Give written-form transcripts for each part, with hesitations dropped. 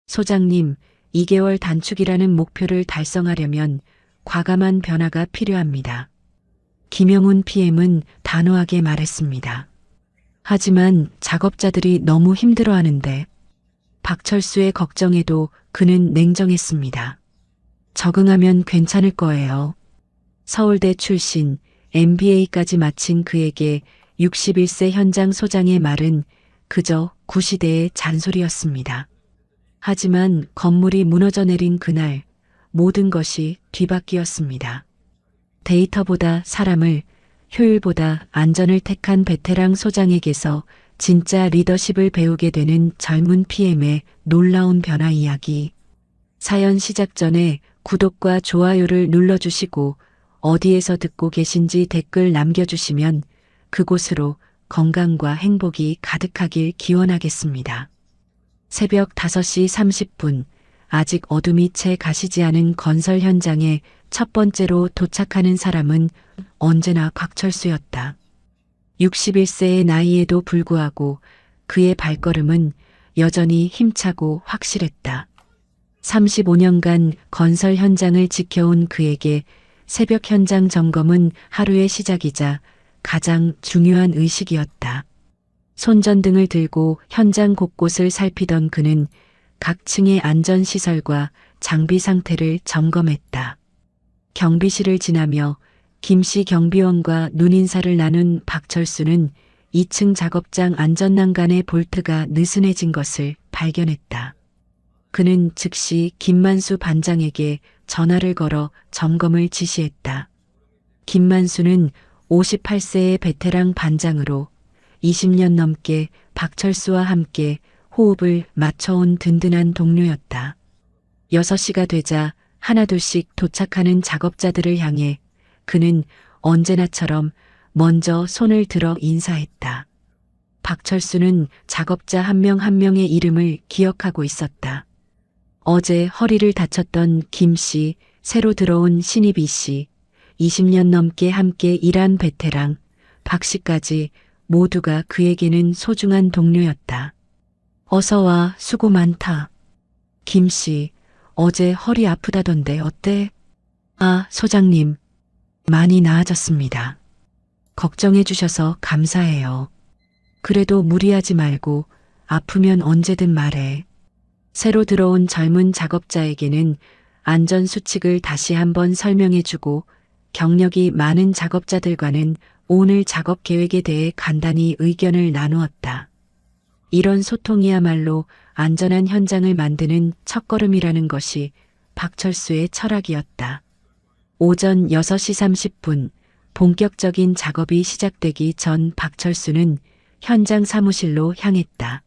소장님, 2개월 단축이라는 목표를 달성하려면 과감한 변화가 필요합니다. 김영훈 PM은 단호하게 말했습니다. 하지만 작업자들이 너무 힘들어하는데 박철수의 걱정에도 그는 냉정했습니다. 적응하면 괜찮을 거예요. 서울대 출신 MBA까지 마친 그에게 61세 현장 소장의 말은 그저 구시대의 잔소리였습니다. 하지만 건물이 무너져 내린 그날 모든 것이 뒤바뀌었습니다. 데이터보다 사람을, 효율보다 안전을 택한 베테랑 소장에게서 진짜 리더십을 배우게 되는 젊은 PM의 놀라운 변화 이야기. 사연 시작 전에 구독과 좋아요를 눌러주시고 어디에서 듣고 계신지 댓글 남겨주시면 그곳으로 건강과 행복이 가득하길 기원하겠습니다. 새벽 5시 30분, 아직 어둠이 채 가시지 않은 건설 현장에 첫 번째로 도착하는 사람은 언제나 박철수였다. 61세의 나이에도 불구하고 그의 발걸음은 여전히 힘차고 확실했다. 35년간 건설 현장을 지켜온 그에게 새벽 현장 점검은 하루의 시작이자 가장 중요한 의식이었다. 손전등을 들고 현장 곳곳을 살피던 그는 각 층의 안전시설과 장비 상태를 점검했다. 경비실을 지나며 김씨 경비원과 눈인사를 나눈 박철수는 2층 작업장 안전난간의 볼트가 느슨해진 것을 발견했다. 그는 즉시 김만수 반장에게 전화를 걸어 점검을 지시했다. 김만수는 58세의 베테랑 반장으로 20년 넘게 박철수와 함께 호흡을 맞춰온 든든한 동료였다. 6시가 되자 하나둘씩 도착하는 작업자들을 향해 그는 언제나처럼 먼저 손을 들어 인사했다. 박철수는 작업자 한 명 한 명의 이름을 기억하고 있었다. 어제 허리를 다쳤던 김 씨, 새로 들어온 신입 이 씨, 20년 넘게 함께 일한 베테랑 박 씨까지 모두가 그에게는 소중한 동료였다. 어서 와, 수고 많다. 김 씨, 어제 허리 아프다던데 어때? 아, 소장님, 많이 나아졌습니다. 걱정해 주셔서 감사해요. 그래도 무리하지 말고 아프면 언제든 말해. 새로 들어온 젊은 작업자에게는 안전수칙을 다시 한번 설명해 주고 경력이 많은 작업자들과는 오늘 작업 계획에 대해 간단히 의견을 나누었다. 이런 소통이야말로 안전한 현장을 만드는 첫걸음이라는 것이 박철수의 철학이었다. 오전 6시 30분 본격적인 작업이 시작되기 전 박철수는 현장 사무실로 향했다.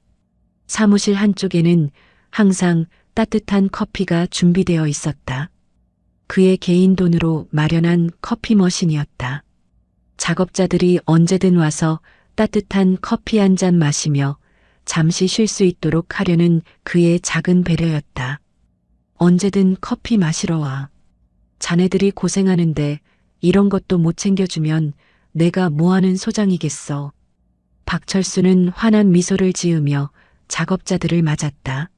사무실 한쪽에는 항상 따뜻한 커피가 준비되어 있었다. 그의 개인 돈으로 마련한 커피 머신이었다. 작업자들이 언제든 와서 따뜻한 커피 한 잔 마시며 잠시 쉴 수 있도록 하려는 그의 작은 배려였다. 언제든 커피 마시러 와. 자네들이 고생하는데 이런 것도 못 챙겨주면 내가 뭐하는 소장이겠어. 박철수는 환한 미소를 지으며 작업자들을 맞았다.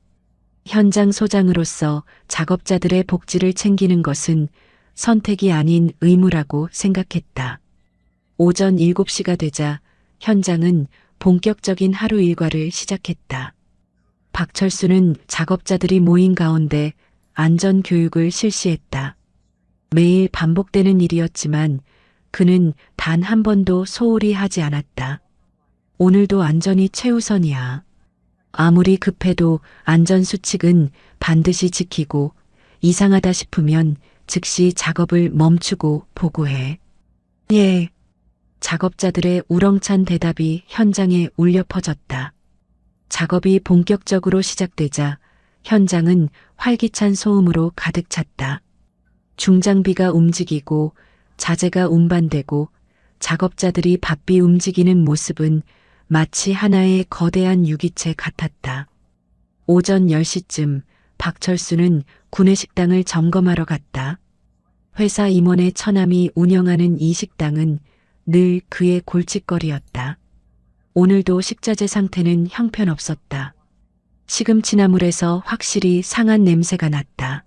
현장 소장으로서 작업자들의 복지를 챙기는 것은 선택이 아닌 의무라고 생각했다. 오전 7시가 되자 현장은 본격적인 하루 일과를 시작했다. 박철수는 작업자들이 모인 가운데 안전교육을 실시했다. 매일 반복되는 일이었지만 그는 단 한 번도 소홀히 하지 않았다. 오늘도 안전이 최우선이야. 아무리 급해도 안전수칙은 반드시 지키고 이상하다 싶으면 즉시 작업을 멈추고 보고해. 예. 작업자들의 우렁찬 대답이 현장에 울려 퍼졌다. 작업이 본격적으로 시작되자 현장은 활기찬 소음으로 가득 찼다. 중장비가 움직이고 자재가 운반되고 작업자들이 바삐 움직이는 모습은 마치 하나의 거대한 유기체 같았다. 오전 10시쯤 박철수는 구내식당을 점검하러 갔다. 회사 임원의 처남이 운영하는 이 식당은 늘 그의 골칫거리였다. 오늘도 식자재 상태는 형편없었다. 시금치나물에서 확실히 상한 냄새가 났다.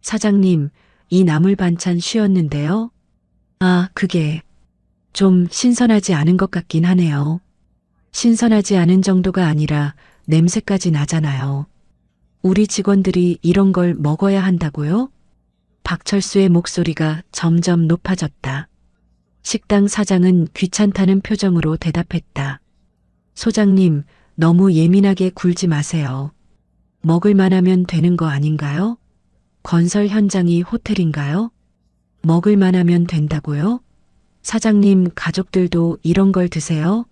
사장님, 이 나물 반찬 쉬었는데요? 아, 그게 좀 신선하지 않은 것 같긴 하네요. 신선하지 않은 정도가 아니라 냄새까지 나잖아요. 우리 직원들이 이런 걸 먹어야 한다고요? 박철수의 목소리가 점점 높아졌다. 식당 사장은 귀찮다는 표정으로 대답했다. 소장님, 너무 예민하게 굴지 마세요. 먹을 만하면 되는 거 아닌가요? 건설 현장이 호텔인가요? 먹을 만하면 된다고요? 사장님 가족들도 이런 걸 드세요?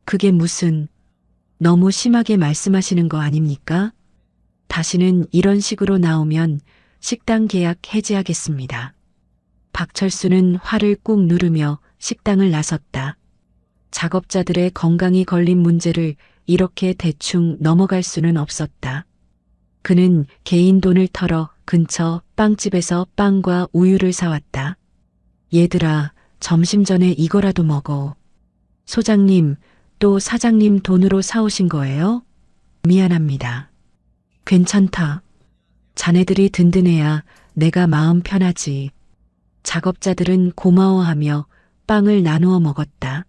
그게 무슨, 너무 심하게 말씀하시는 거 아닙니까? 다시는 이런 식으로 나오면 식당 계약 해지하겠습니다. 박철수는 화를 꾹 누르며 식당을 나섰다. 작업자들의 건강이 걸린 문제를 이렇게 대충 넘어갈 수는 없었다. 그는 개인 돈을 털어 근처 빵집에서 빵과 우유를 사왔다. 얘들아, 점심 전에 이거라도 먹어. 소장님, 또 사장님 돈으로 사오신 거예요? 미안합니다. 괜찮다. 자네들이 든든해야 내가 마음 편하지. 작업자들은 고마워하며 빵을 나누어 먹었다.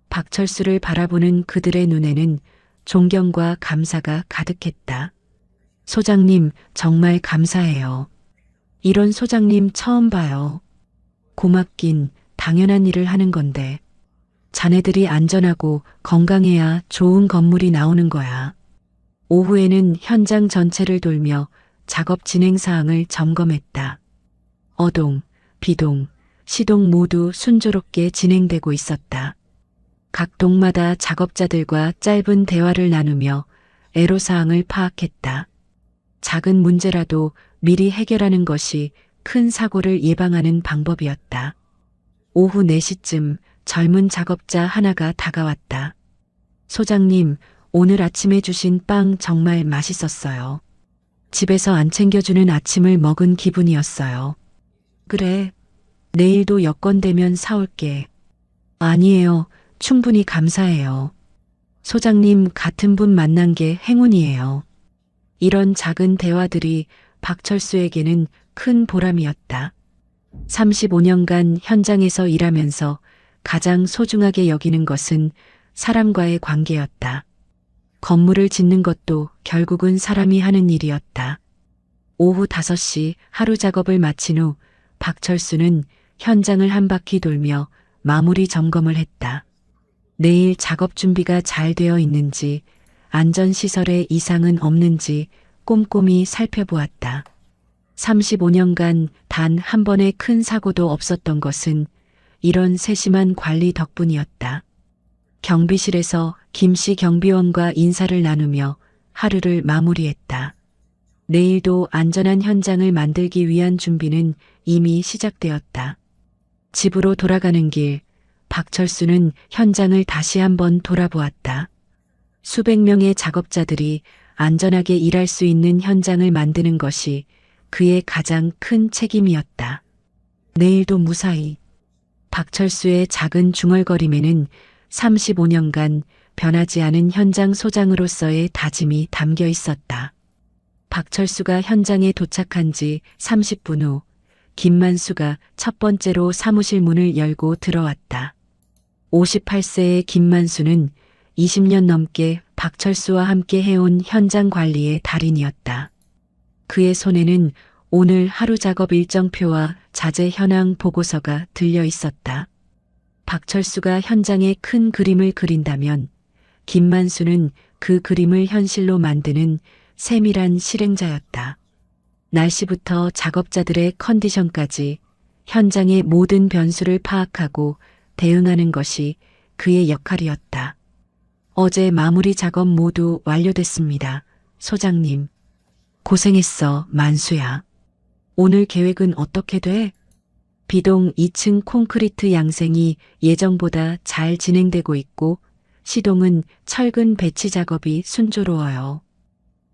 박철수를 바라보는 그들의 눈에는 존경과 감사가 가득했다. 소장님, 정말 감사해요. 이런 소장님 처음 봐요. 고맙긴 당연한 일을 하는 건데. 자네들이 안전하고 건강해야 좋은 건물이 나오는 거야. 오후에는 현장 전체를 돌며 작업 진행 사항을 점검했다. 어동, 비동, 시동 모두 순조롭게 진행되고 있었다. 각 동마다 작업자들과 짧은 대화를 나누며 애로사항을 파악했다. 작은 문제라도 미리 해결하는 것이 큰 사고를 예방하는 방법이었다. 오후 4시쯤 젊은 작업자 하나가 다가왔다. 소장님, 오늘 아침에 주신 빵 정말 맛있었어요. 집에서 안 챙겨주는 아침을 먹은 기분이었어요. 그래, 내일도 여건 되면 사올게. 아니에요, 충분히 감사해요. 소장님 같은 분 만난 게 행운이에요. 이런 작은 대화들이 박철수에게는 큰 보람이었다. 35년간 현장에서 일하면서 가장 소중하게 여기는 것은 사람과의 관계였다. 건물을 짓는 것도 결국은 사람이 하는 일이었다. 오후 5시 하루 작업을 마친 후 박철수는 현장을 한 바퀴 돌며 마무리 점검을 했다. 내일 작업 준비가 잘 되어 있는지, 안전시설에 이상은 없는지 꼼꼼히 살펴보았다. 35년간 단 한 번의 큰 사고도 없었던 것은 이런 세심한 관리 덕분이었다. 경비실에서 김씨 경비원과 인사를 나누며 하루를 마무리했다. 내일도 안전한 현장을 만들기 위한 준비는 이미 시작되었다. 집으로 돌아가는 길, 박철수는 현장을 다시 한번 돌아보았다. 수백 명의 작업자들이 안전하게 일할 수 있는 현장을 만드는 것이 그의 가장 큰 책임이었다. 내일도 무사히. 박철수의 작은 중얼거림에는 35년간 변하지 않은 현장 소장으로서의 다짐이 담겨 있었다. 박철수가 현장에 도착한 지 30분 후 김만수가 첫 번째로 사무실 문을 열고 들어왔다. 58세의 김만수는 20년 넘게 박철수와 함께 해온 현장 관리의 달인이었다. 그의 손에는 오늘 하루 작업 일정표와 자재 현황 보고서가 들려 있었다. 박철수가 현장에 큰 그림을 그린다면 김만수는 그 그림을 현실로 만드는 세밀한 실행자였다. 날씨부터 작업자들의 컨디션까지 현장의 모든 변수를 파악하고 대응하는 것이 그의 역할이었다. 어제 마무리 작업 모두 완료됐습니다. 소장님. 고생했어, 만수야. 오늘 계획은 어떻게 돼? 비동 2층 콘크리트 양생이 예정보다 잘 진행되고 있고 시동은 철근 배치 작업이 순조로워요.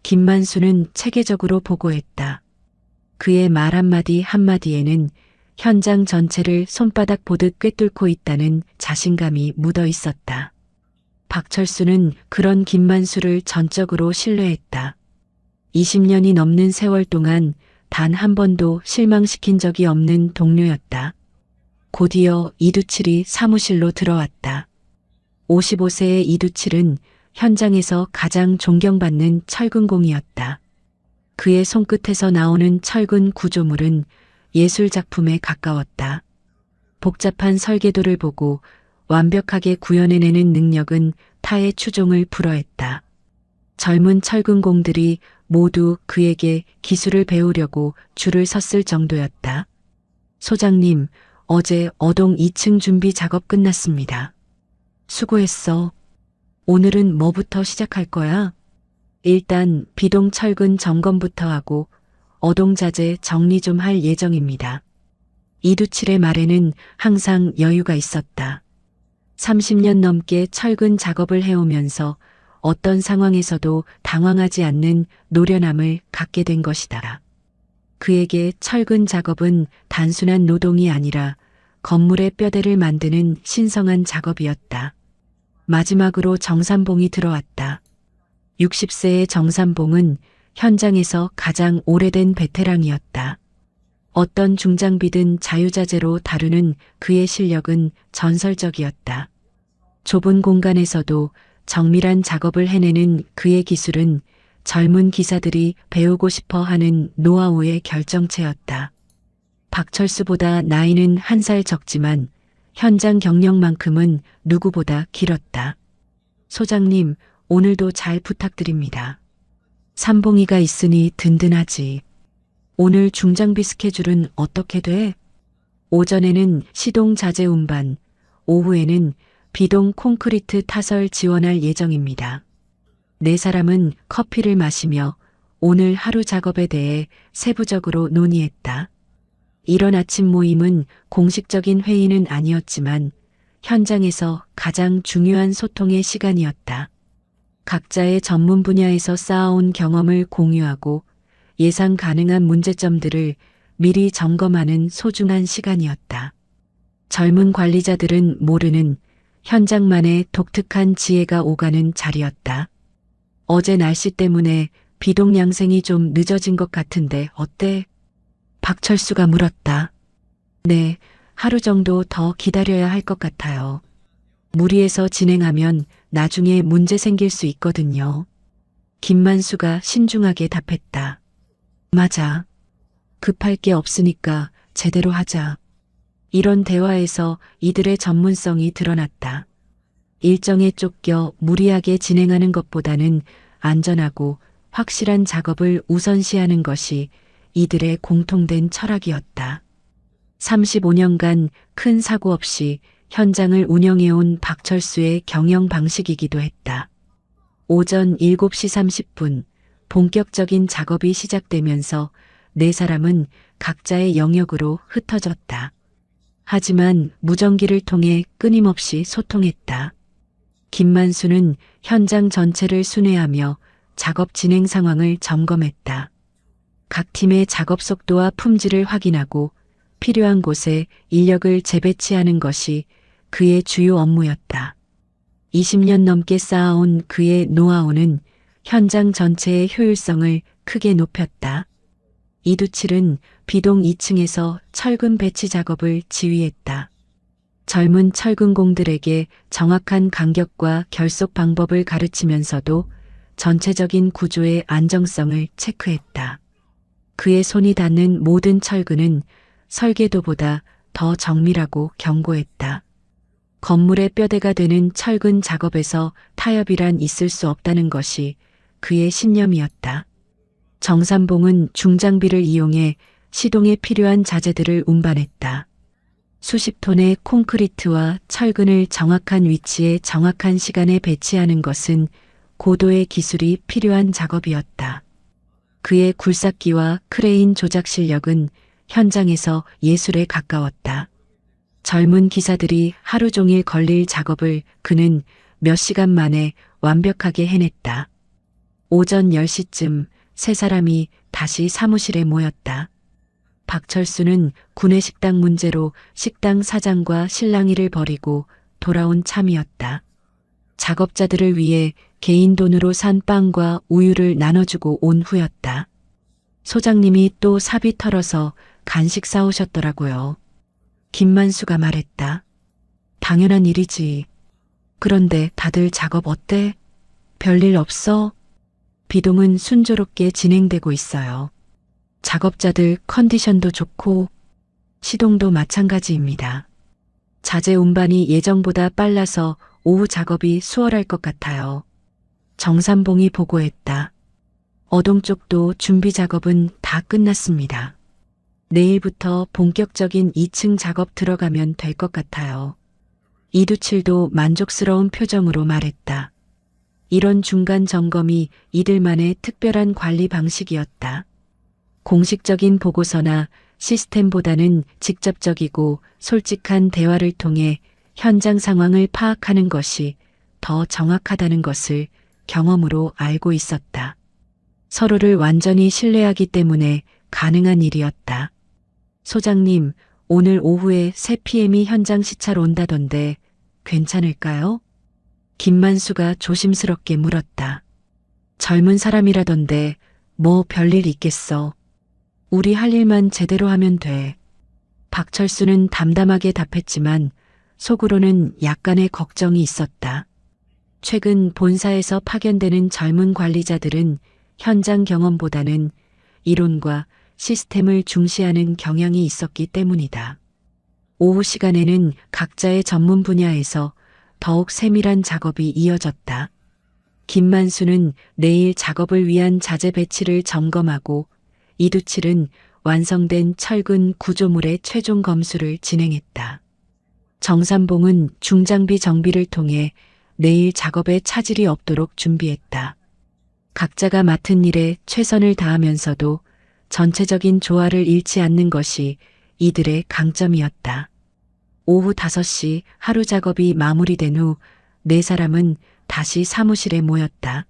김만수는 체계적으로 보고했다. 그의 말 한마디 한마디에는 현장 전체를 손바닥 보듯 꿰뚫고 있다는 자신감이 묻어 있었다. 박철수는 그런 김만수를 전적으로 신뢰했다. 20년이 넘는 세월 동안 단 한 번도 실망시킨 적이 없는 동료였다. 곧이어 이두칠이 사무실로 들어왔다. 55세의 이두칠은 현장에서 가장 존경받는 철근공이었다. 그의 손끝에서 나오는 철근 구조물은 예술 작품에 가까웠다. 복잡한 설계도를 보고 완벽하게 구현해내는 능력은 타의 추종을 불허했다. 젊은 철근공들이 모두 그에게 기술을 배우려고 줄을 섰을 정도였다. 소장님, 어제 어동 2층 준비 작업 끝났습니다. 수고했어. 오늘은 뭐부터 시작할 거야? 일단 비동 철근 점검부터 하고 어동 자재 정리 좀 할 예정입니다. 이두칠의 말에는 항상 여유가 있었다. 30년 넘게 철근 작업을 해오면서 어떤 상황에서도 당황하지 않는 노련함을 갖게 된 것이다. 그에게 철근 작업은 단순한 노동이 아니라 건물의 뼈대를 만드는 신성한 작업이었다. 마지막으로 정삼봉이 들어왔다. 60세의 정삼봉은 현장에서 가장 오래된 베테랑이었다. 어떤 중장비든 자유자재로 다루는 그의 실력은 전설적이었다. 좁은 공간에서도 정밀한 작업을 해내는 그의 기술은 젊은 기사들이 배우고 싶어 하는 노하우의 결정체였다. 박철수보다 나이는 한 살 적지만 현장 경력만큼은 누구보다 길었다. 소장님, 오늘도 잘 부탁드립니다. 삼봉이가 있으니 든든하지. 오늘 중장비 스케줄은 어떻게 돼? 오전에는 시동 자재 운반, 오후에는 비동 콘크리트 타설 지원할 예정입니다. 네 사람은 커피를 마시며 오늘 하루 작업에 대해 세부적으로 논의했다. 이런 아침 모임은 공식적인 회의는 아니었지만 현장에서 가장 중요한 소통의 시간이었다. 각자의 전문 분야에서 쌓아온 경험을 공유하고 예상 가능한 문제점들을 미리 점검하는 소중한 시간이었다. 젊은 관리자들은 모르는 현장만의 독특한 지혜가 오가는 자리였다. 어제 날씨 때문에 비동 양생이 좀 늦어진 것 같은데 어때? 박철수가 물었다. 네, 하루 정도 더 기다려야 할 것 같아요. 무리해서 진행하면 나중에 문제 생길 수 있거든요. 김만수가 신중하게 답했다. 맞아. 급할 게 없으니까 제대로 하자. 이런 대화에서 이들의 전문성이 드러났다. 일정에 쫓겨 무리하게 진행하는 것보다는 안전하고 확실한 작업을 우선시하는 것이 이들의 공통된 철학이었다. 35년간 큰 사고 없이 현장을 운영해온 박철수의 경영 방식이기도 했다. 오전 7시 30분 본격적인 작업이 시작되면서 네 사람은 각자의 영역으로 흩어졌다. 하지만 무전기를 통해 끊임없이 소통했다. 김만수는 현장 전체를 순회하며 작업 진행 상황을 점검했다. 각 팀의 작업 속도와 품질을 확인하고 필요한 곳에 인력을 재배치하는 것이 그의 주요 업무였다. 20년 넘게 쌓아온 그의 노하우는 현장 전체의 효율성을 크게 높였다. 이두칠은 비동 2층에서 철근 배치 작업을 지휘했다. 젊은 철근공들에게 정확한 간격과 결속 방법을 가르치면서도 전체적인 구조의 안정성을 체크했다. 그의 손이 닿는 모든 철근은 설계도보다 더 정밀하고 견고했다. 건물의 뼈대가 되는 철근 작업에서 타협이란 있을 수 없다는 것이 그의 신념이었다. 정삼봉은 중장비를 이용해 시동에 필요한 자재들을 운반했다. 수십 톤의 콘크리트와 철근을 정확한 위치에 정확한 시간에 배치하는 것은 고도의 기술이 필요한 작업이었다. 그의 굴삭기와 크레인 조작 실력은 현장에서 예술에 가까웠다. 젊은 기사들이 하루 종일 걸릴 작업을 그는 몇 시간 만에 완벽하게 해냈다. 오전 10시쯤 세 사람이 다시 사무실에 모였다. 박철수는 구내식당 문제로 식당 사장과 실랑이를 벌이고 돌아온 참이었다. 작업자들을 위해 개인 돈으로 산 빵과 우유를 나눠주고 온 후였다. 소장님이 또 사비 털어서 간식 사오셨더라고요. 김만수가 말했다. 당연한 일이지. 그런데 다들 작업 어때? 별일 없어? 비동은 순조롭게 진행되고 있어요. 작업자들 컨디션도 좋고 시동도 마찬가지입니다. 자재 운반이 예정보다 빨라서 오후 작업이 수월할 것 같아요. 정삼봉이 보고했다. 어동 쪽도 준비 작업은 다 끝났습니다. 내일부터 본격적인 2층 작업 들어가면 될 것 같아요. 이두칠도 만족스러운 표정으로 말했다. 이런 중간 점검이 이들만의 특별한 관리 방식이었다. 공식적인 보고서나 시스템보다는 직접적이고 솔직한 대화를 통해 현장 상황을 파악하는 것이 더 정확하다는 것을 경험으로 알고 있었다. 서로를 완전히 신뢰하기 때문에 가능한 일이었다. 소장님, 오늘 오후에 새 PM이 현장 시찰 온다던데 괜찮을까요? 김만수가 조심스럽게 물었다. 젊은 사람이라던데 뭐 별일 있겠어. 우리 할 일만 제대로 하면 돼. 박철수는 담담하게 답했지만 속으로는 약간의 걱정이 있었다. 최근 본사에서 파견되는 젊은 관리자들은 현장 경험보다는 이론과 시스템을 중시하는 경향이 있었기 때문이다. 오후 시간에는 각자의 전문 분야에서 더욱 세밀한 작업이 이어졌다. 김만수는 내일 작업을 위한 자재 배치를 점검하고 이두칠은 완성된 철근 구조물의 최종 검수를 진행했다. 정삼봉은 중장비 정비를 통해 내일 작업에 차질이 없도록 준비했다. 각자가 맡은 일에 최선을 다하면서도 전체적인 조화를 잃지 않는 것이 이들의 강점이었다. 오후 5시 하루 작업이 마무리된 후 4사람은 다시 사무실에 모였다.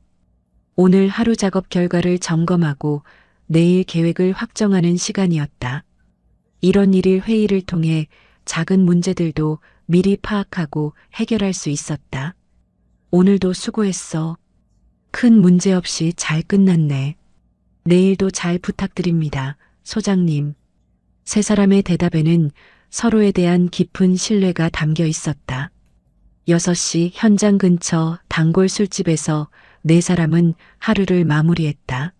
오늘 하루 작업 결과를 점검하고 내일 계획을 확정하는 시간이었다. 이런 1일 회의를 통해 작은 문제들도 미리 파악하고 해결할 수 있었다. 오늘도 수고했어. 큰 문제 없이 잘 끝났네. 내일도 잘 부탁드립니다, 소장님. 3사람의 대답에는 서로에 대한 깊은 신뢰가 담겨 있었다. 6시 현장 근처 단골 술집에서 4사람은 하루를 마무리했다.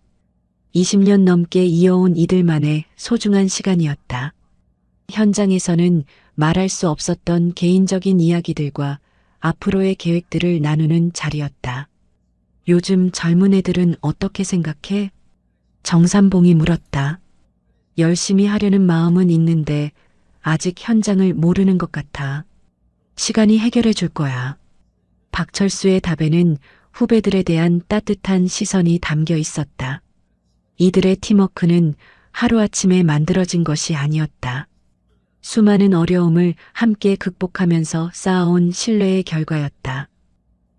20년 넘게 이어온 이들만의 소중한 시간이었다. 현장에서는 말할 수 없었던 개인적인 이야기들과 앞으로의 계획들을 나누는 자리였다. 요즘 젊은 애들은 어떻게 생각해? 정삼봉이 물었다. 열심히 하려는 마음은 있는데 아직 현장을 모르는 것 같아. 시간이 해결해 줄 거야. 박철수의 답에는 후배들에 대한 따뜻한 시선이 담겨 있었다. 이들의 팀워크는 하루아침에 만들어진 것이 아니었다. 수많은 어려움을 함께 극복하면서 쌓아온 신뢰의 결과였다.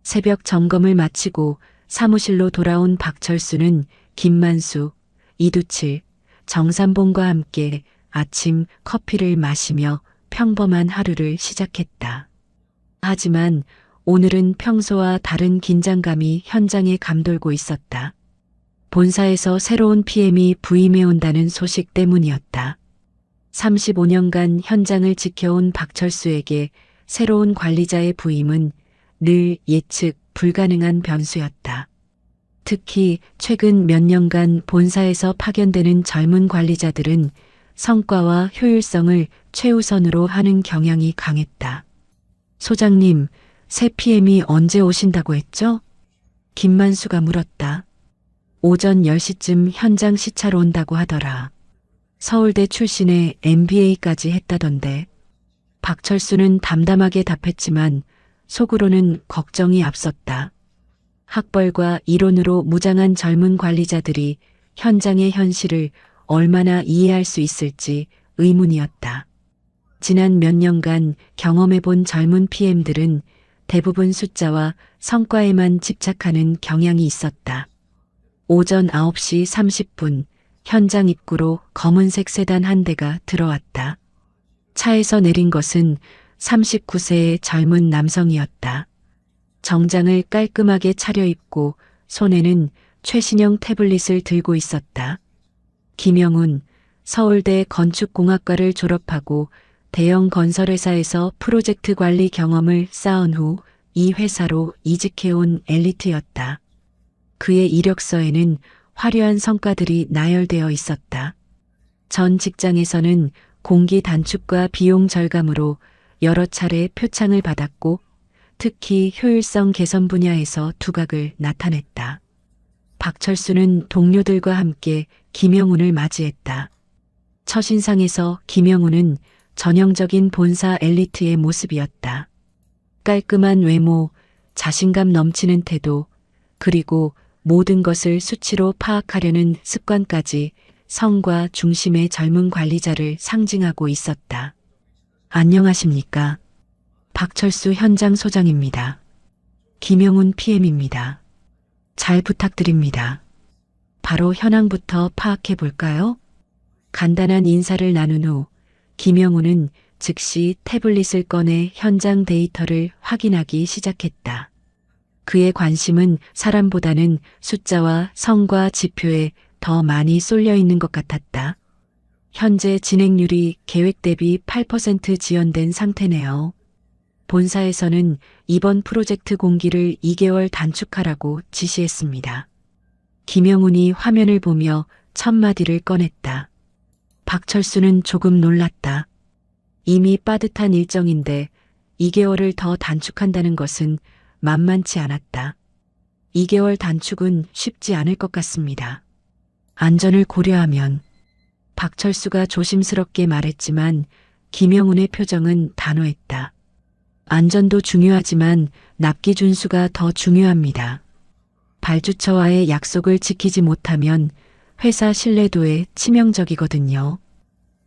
새벽 점검을 마치고 사무실로 돌아온 박철수는 김만수, 이두칠, 정삼봉과 함께 아침 커피를 마시며 평범한 하루를 시작했다. 하지만 오늘은 평소와 다른 긴장감이 현장에 감돌고 있었다. 본사에서 새로운 PM이 부임해 온다는 소식 때문이었다. 35년간 현장을 지켜온 박철수에게 새로운 관리자의 부임은 늘 예측 불가능한 변수였다. 특히 최근 몇 년간 본사에서 파견되는 젊은 관리자들은 성과와 효율성을 최우선으로 하는 경향이 강했다. 소장님, 새 PM이 언제 오신다고 했죠? 김만수가 물었다. 오전 10시쯤 현장 시찰 온다고 하더라. 서울대 출신의 MBA까지 했다던데. 박철수는 담담하게 답했지만 속으로는 걱정이 앞섰다. 학벌과 이론으로 무장한 젊은 관리자들이 현장의 현실을 얼마나 이해할 수 있을지 의문이었다. 지난 몇 년간 경험해본 젊은 PM들은 대부분 숫자와 성과에만 집착하는 경향이 있었다. 오전 9시 30분 현장 입구로 검은색 세단 한 대가 들어왔다. 차에서 내린 것은 39세의 젊은 남성이었다. 정장을 깔끔하게 차려입고 손에는 최신형 태블릿을 들고 있었다. 김영훈, 서울대 건축공학과를 졸업하고 대형 건설회사에서 프로젝트 관리 경험을 쌓은 후 이 회사로 이직해온 엘리트였다. 그의 이력서에는 화려한 성과들이 나열되어 있었다. 전 직장에서는 공기 단축과 비용 절감으로 여러 차례 표창을 받았고 특히 효율성 개선 분야에서 두각을 나타냈다. 박철수는 동료들과 함께 김영훈을 맞이했다. 첫인상에서 김영훈은 전형적인 본사 엘리트의 모습이었다. 깔끔한 외모, 자신감 넘치는 태도, 그리고 모든 것을 수치로 파악하려는 습관까지 성과 중심의 젊은 관리자를 상징하고 있었다. 안녕하십니까? 박철수 현장 소장입니다. 김영훈 PM입니다. 잘 부탁드립니다. 바로 현황부터 파악해 볼까요? 간단한 인사를 나눈 후 김영훈은 즉시 태블릿을 꺼내 현장 데이터를 확인하기 시작했다. 그의 관심은 사람보다는 숫자와 성과 지표에 더 많이 쏠려 있는 것 같았다. 현재 진행률이 계획 대비 8% 지연된 상태네요. 본사에서는 이번 프로젝트 공기를 2개월 단축하라고 지시했습니다. 김영훈이 화면을 보며 첫 마디를 꺼냈다. 박철수는 조금 놀랐다. 이미 빠듯한 일정인데 2개월을 더 단축한다는 것은 만만치 않았다. 2개월 단축은 쉽지 않을 것 같습니다. 안전을 고려하면 박철수가 조심스럽게 말했지만 김영훈의 표정은 단호했다. 안전도 중요하지만 납기 준수가 더 중요합니다. 발주처와의 약속을 지키지 못하면 회사 신뢰도에 치명적이거든요.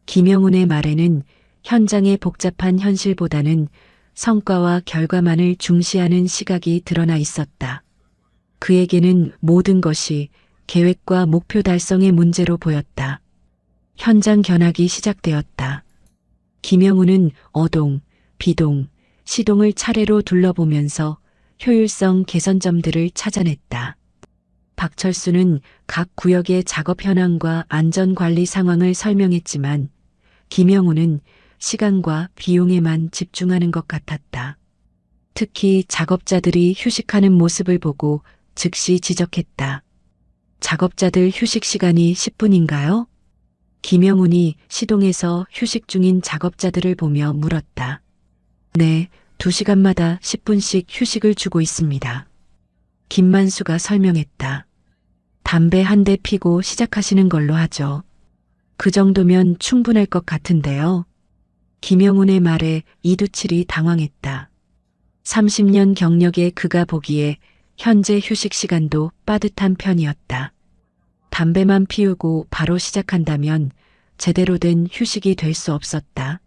김영훈의 말에는 현장의 복잡한 현실보다는 성과와 결과만을 중시하는 시각이 드러나 있었다. 그에게는 모든 것이 계획과 목표 달성의 문제로 보였다. 현장 견학이 시작되었다. 김영훈은 어동, 비동, 시동을 차례로 둘러보면서 효율성 개선점들을 찾아냈다. 박철수는 각 구역의 작업 현황과 안전관리 상황을 설명했지만 김영훈은 시간과 비용에만 집중하는 것 같았다. 특히 작업자들이 휴식하는 모습을 보고 즉시 지적했다. 작업자들 휴식 시간이 10분인가요? 김영훈이 시동에서 휴식 중인 작업자들을 보며 물었다. 네, 2시간마다 10분씩 휴식을 주고 있습니다. 김만수가 설명했다. 담배 한 대 피고 시작하시는 걸로 하죠. 그 정도면 충분할 것 같은데요. 김영훈의 말에 이두칠이 당황했다. 30년 경력의 그가 보기에 현재 휴식 시간도 빠듯한 편이었다. 담배만 피우고 바로 시작한다면 제대로 된 휴식이 될 수 없었다.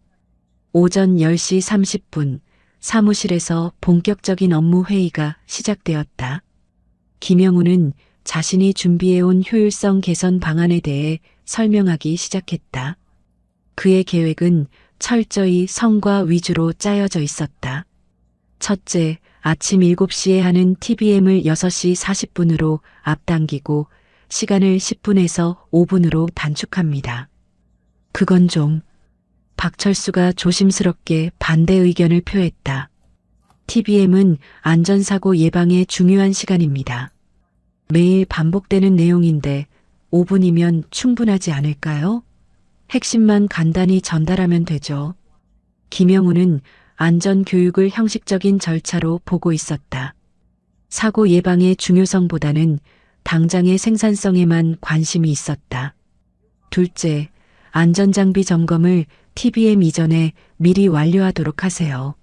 오전 10시 30분 사무실에서 본격적인 업무 회의가 시작되었다. 김영훈은 자신이 준비해온 효율성 개선 방안에 대해 설명하기 시작했다. 그의 계획은 철저히 성과 위주로 짜여져 있었다. 첫째, 아침 7시에 하는 TBM을 6시 40분으로 앞당기고 시간을 10분에서 5분으로 단축합니다. 그건 좀... 박철수가 조심스럽게 반대 의견을 표했다. TBM은 안전사고 예방에 중요한 시간입니다. 매일 반복되는 내용인데 5분이면 충분하지 않을까요? 핵심만 간단히 전달하면 되죠. 김영훈은 안전교육을 형식적인 절차로 보고 있었다. 사고 예방의 중요성보다는 당장의 생산성에만 관심이 있었다. 둘째, 안전장비 점검을 TBM 이전에 미리 완료하도록 하세요.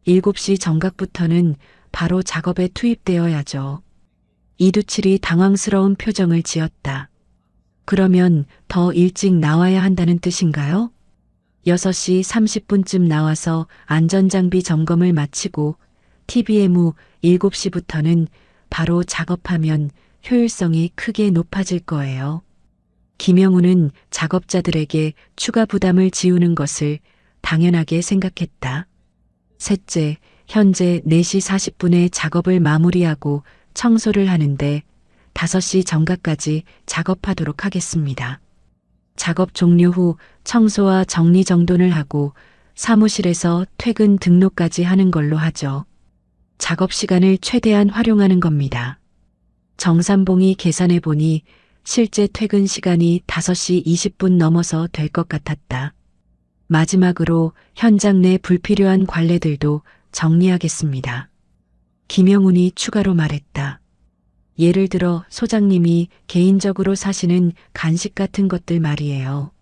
7시 정각부터는 바로 작업에 투입되어야죠. 이두칠이 당황스러운 표정을 지었다. 그러면 더 일찍 나와야 한다는 뜻인가요? 6시 30분쯤 나와서 안전장비 점검을 마치고 TBM 후 7시부터는 바로 작업하면 효율성이 크게 높아질 거예요. 김영훈은 작업자들에게 추가 부담을 지우는 것을 당연하게 생각했다. 셋째, 현재 4시 40분에 작업을 마무리하고 청소를 하는데 5시 정각까지 작업하도록 하겠습니다. 작업 종료 후 청소와 정리정돈을 하고 사무실에서 퇴근 등록까지 하는 걸로 하죠. 작업 시간을 최대한 활용하는 겁니다. 정삼봉이 계산해 보니 실제 퇴근 시간이 5시 20분 넘어서 될 것 같았다. 마지막으로 현장 내 불필요한 관례들도 정리하겠습니다. 김영훈이 추가로 말했다. 예를 들어 소장님이 개인적으로 사시는 간식 같은 것들 말이에요.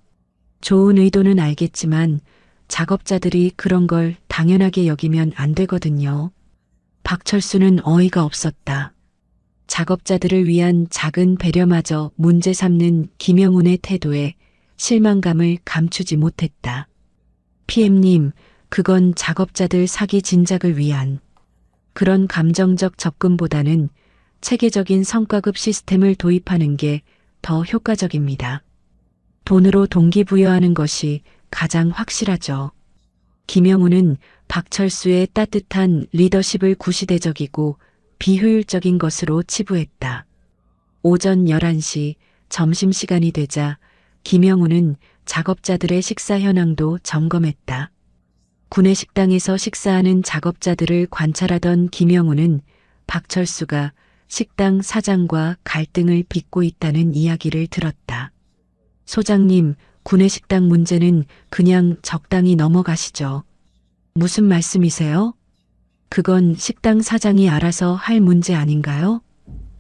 좋은 의도는 알겠지만 작업자들이 그런 걸 당연하게 여기면 안 되거든요. 박철수는 어이가 없었다. 작업자들을 위한 작은 배려마저 문제 삼는 김영훈의 태도에 실망감을 감추지 못했다. PM님, 그건 작업자들 사기 진작을 위한 그런 감정적 접근보다는 체계적인 성과급 시스템을 도입하는 게 더 효과적입니다. 돈으로 동기부여하는 것이 가장 확실하죠. 김영훈은 박철수의 따뜻한 리더십을 구시대적이고 비효율적인 것으로 치부했다. 오전 11시 점심시간이 되자 김영훈은 작업자들의 식사 현황도 점검했다. 구내식당에서 식사하는 작업자들을 관찰하던 김영훈은 박철수가 식당 사장과 갈등을 빚고 있다는 이야기를 들었다. 소장님, 구내식당 문제는 그냥 적당히 넘어가시죠. 무슨 말씀이세요? 그건 식당 사장이 알아서 할 문제 아닌가요?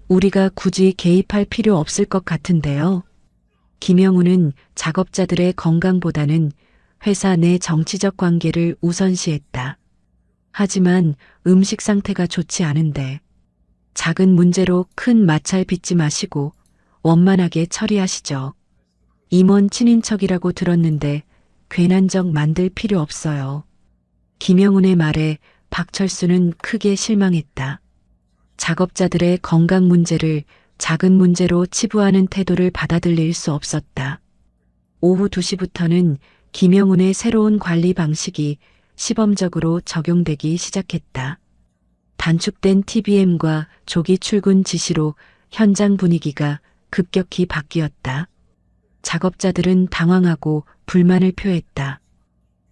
우리가 굳이 개입할 필요 없을 것 같은데요. 김영훈은 작업자들의 건강보다는 회사 내 정치적 관계를 우선시했다. 하지만 음식 상태가 좋지 않은데 작은 문제로 큰 마찰 빚지 마시고 원만하게 처리하시죠. 임원 친인척이라고 들었는데 괜한 적 만들 필요 없어요. 김영훈의 말에 박철수는 크게 실망했다. 작업자들의 건강 문제를 작은 문제로 치부하는 태도를 받아들일 수 없었다. 오후 2시부터는 김영훈의 새로운 관리 방식이 시범적으로 적용되기 시작했다. 단축된 TBM과 조기 출근 지시로 현장 분위기가 급격히 바뀌었다. 작업자들은 당황하고 불만을 표했다.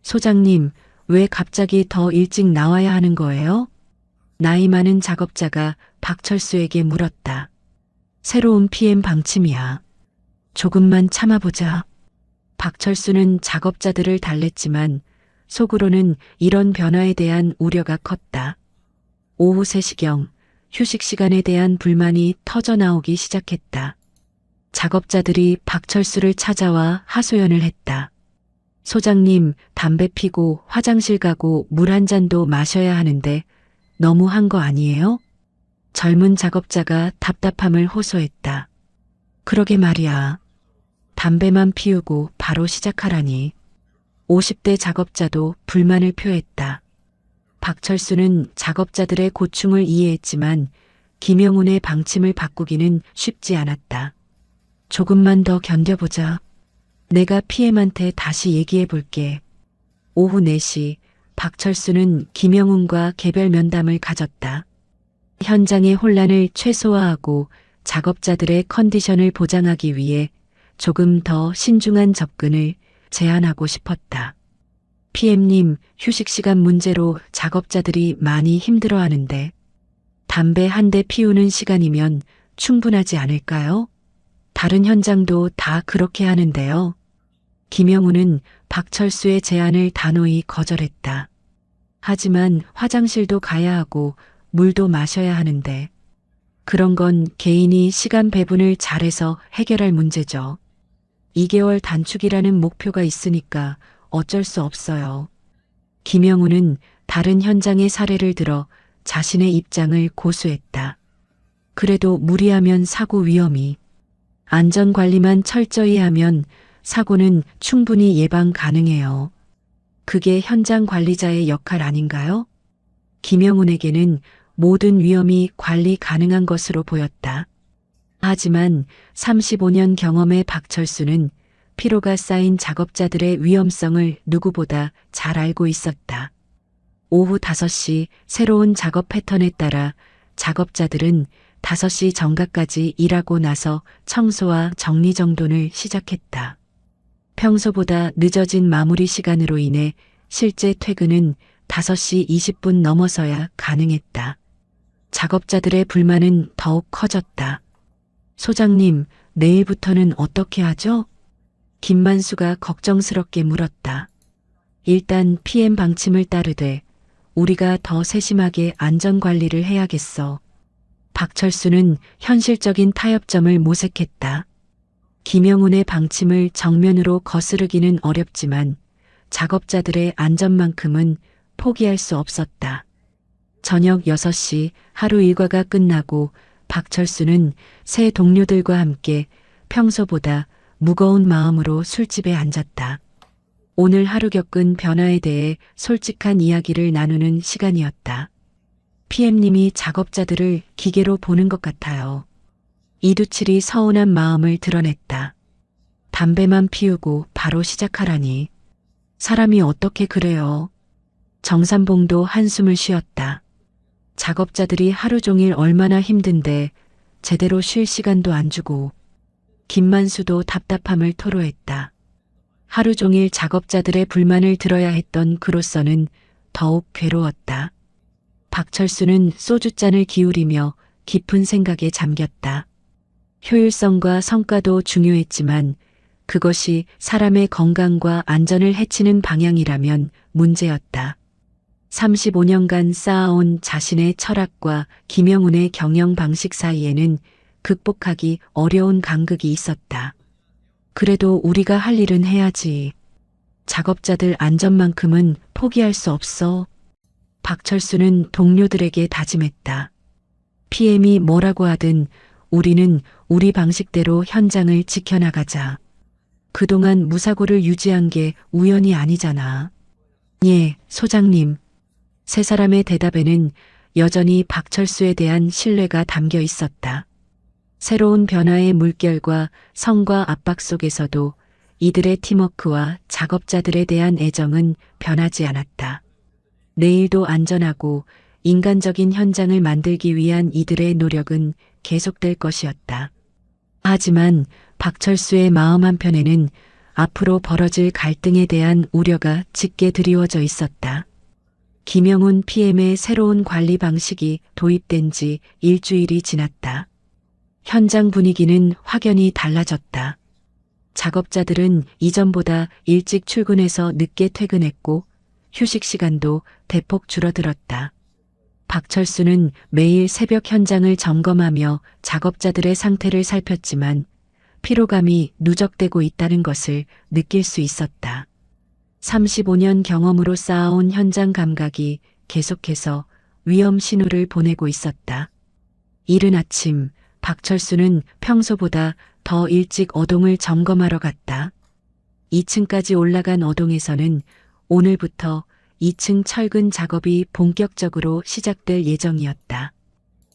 소장님, 왜 갑자기 더 일찍 나와야 하는 거예요? 나이 많은 작업자가 박철수에게 물었다. 새로운 PM 방침이야. 조금만 참아보자. 박철수는 작업자들을 달랬지만 속으로는 이런 변화에 대한 우려가 컸다. 오후 3시경 휴식 시간에 대한 불만이 터져나오기 시작했다. 작업자들이 박철수를 찾아와 하소연을 했다. 소장님, 담배 피고 화장실 가고 물 한 잔도 마셔야 하는데 너무한 거 아니에요? 젊은 작업자가 답답함을 호소했다. 그러게 말이야. 담배만 피우고 바로 시작하라니. 50대 작업자도 불만을 표했다. 박철수는 작업자들의 고충을 이해했지만 김영훈의 방침을 바꾸기는 쉽지 않았다. 조금만 더 견뎌보자. 내가 PM한테 다시 얘기해 볼게. 오후 4시 박철수는 김영훈과 개별 면담을 가졌다. 현장의 혼란을 최소화하고 작업자들의 컨디션을 보장하기 위해 조금 더 신중한 접근을 제안하고 싶었다. PM님, 휴식 시간 문제로 작업자들이 많이 힘들어하는데 담배 한 대 피우는 시간이면 충분하지 않을까요? 다른 현장도 다 그렇게 하는데요. 김영훈은 박철수의 제안을 단호히 거절했다. 하지만 화장실도 가야 하고 물도 마셔야 하는데 그런 건 개인이 시간 배분을 잘해서 해결할 문제죠. 2개월 단축이라는 목표가 있으니까 어쩔 수 없어요. 김영훈은 다른 현장의 사례를 들어 자신의 입장을 고수했다. 그래도 무리하면 사고 위험이. 안전관리만 철저히 하면 사고는 충분히 예방 가능해요. 그게 현장 관리자의 역할 아닌가요? 김영훈에게는 모든 위험이 관리 가능한 것으로 보였다. 하지만 35년 경험의 박철수는 피로가 쌓인 작업자들의 위험성을 누구보다 잘 알고 있었다. 오후 5시 새로운 작업 패턴에 따라 작업자들은 5시 정각까지 일하고 나서 청소와 정리정돈을 시작했다. 평소보다 늦어진 마무리 시간으로 인해 실제 퇴근은 5시 20분 넘어서야 가능했다. 작업자들의 불만은 더욱 커졌다. 소장님, 내일부터는 어떻게 하죠? 김만수가 걱정스럽게 물었다. 일단 PM 방침을 따르되 우리가 더 세심하게 안전관리를 해야겠어. 박철수는 현실적인 타협점을 모색했다. 김영훈의 방침을 정면으로 거스르기는 어렵지만 작업자들의 안전만큼은 포기할 수 없었다. 저녁 6시 하루 일과가 끝나고 박철수는 새 동료들과 함께 평소보다 무거운 마음으로 술집에 앉았다. 오늘 하루 겪은 변화에 대해 솔직한 이야기를 나누는 시간이었다. PM님이 작업자들을 기계로 보는 것 같아요. 이두칠이 서운한 마음을 드러냈다. 담배만 피우고 바로 시작하라니. 사람이 어떻게 그래요? 정삼봉도 한숨을 쉬었다. 작업자들이 하루 종일 얼마나 힘든데 제대로 쉴 시간도 안 주고. 김만수도 답답함을 토로했다. 하루 종일 작업자들의 불만을 들어야 했던 그로서는 더욱 괴로웠다. 박철수는 소주잔을 기울이며 깊은 생각에 잠겼다. 효율성과 성과도 중요했지만 그것이 사람의 건강과 안전을 해치는 방향이라면 문제였다. 35년간 쌓아온 자신의 철학과 김영훈의 경영 방식 사이에는 극복하기 어려운 간극이 있었다. 그래도 우리가 할 일은 해야지. 작업자들 안전만큼은 포기할 수 없어. 박철수는 동료들에게 다짐했다. PM이 뭐라고 하든 우리는 우리 방식대로 현장을 지켜나가자. 그동안 무사고를 유지한 게 우연이 아니잖아. 예, 소장님. 세 사람의 대답에는 여전히 박철수에 대한 신뢰가 담겨 있었다. 새로운 변화의 물결과 성과 압박 속에서도 이들의 팀워크와 작업자들에 대한 애정은 변하지 않았다. 내일도 안전하고 인간적인 현장을 만들기 위한 이들의 노력은 계속될 것이었다. 하지만 박철수의 마음 한편에는 앞으로 벌어질 갈등에 대한 우려가 짙게 드리워져 있었다. 김영훈 PM의 새로운 관리 방식이 도입된 지 일주일이 지났다. 현장 분위기는 확연히 달라졌다. 작업자들은 이전보다 일찍 출근해서 늦게 퇴근했고 휴식 시간도 대폭 줄어들었다. 박철수는 매일 새벽 현장을 점검하며 작업자들의 상태를 살폈지만 피로감이 누적되고 있다는 것을 느낄 수 있었다. 35년 경험으로 쌓아온 현장 감각이 계속해서 위험 신호를 보내고 있었다. 이른 아침 박철수는 평소보다 더 일찍 어동을 점검하러 갔다. 2층까지 올라간 어동에서는 오늘부터 2층 철근 작업이 본격적으로 시작될 예정이었다.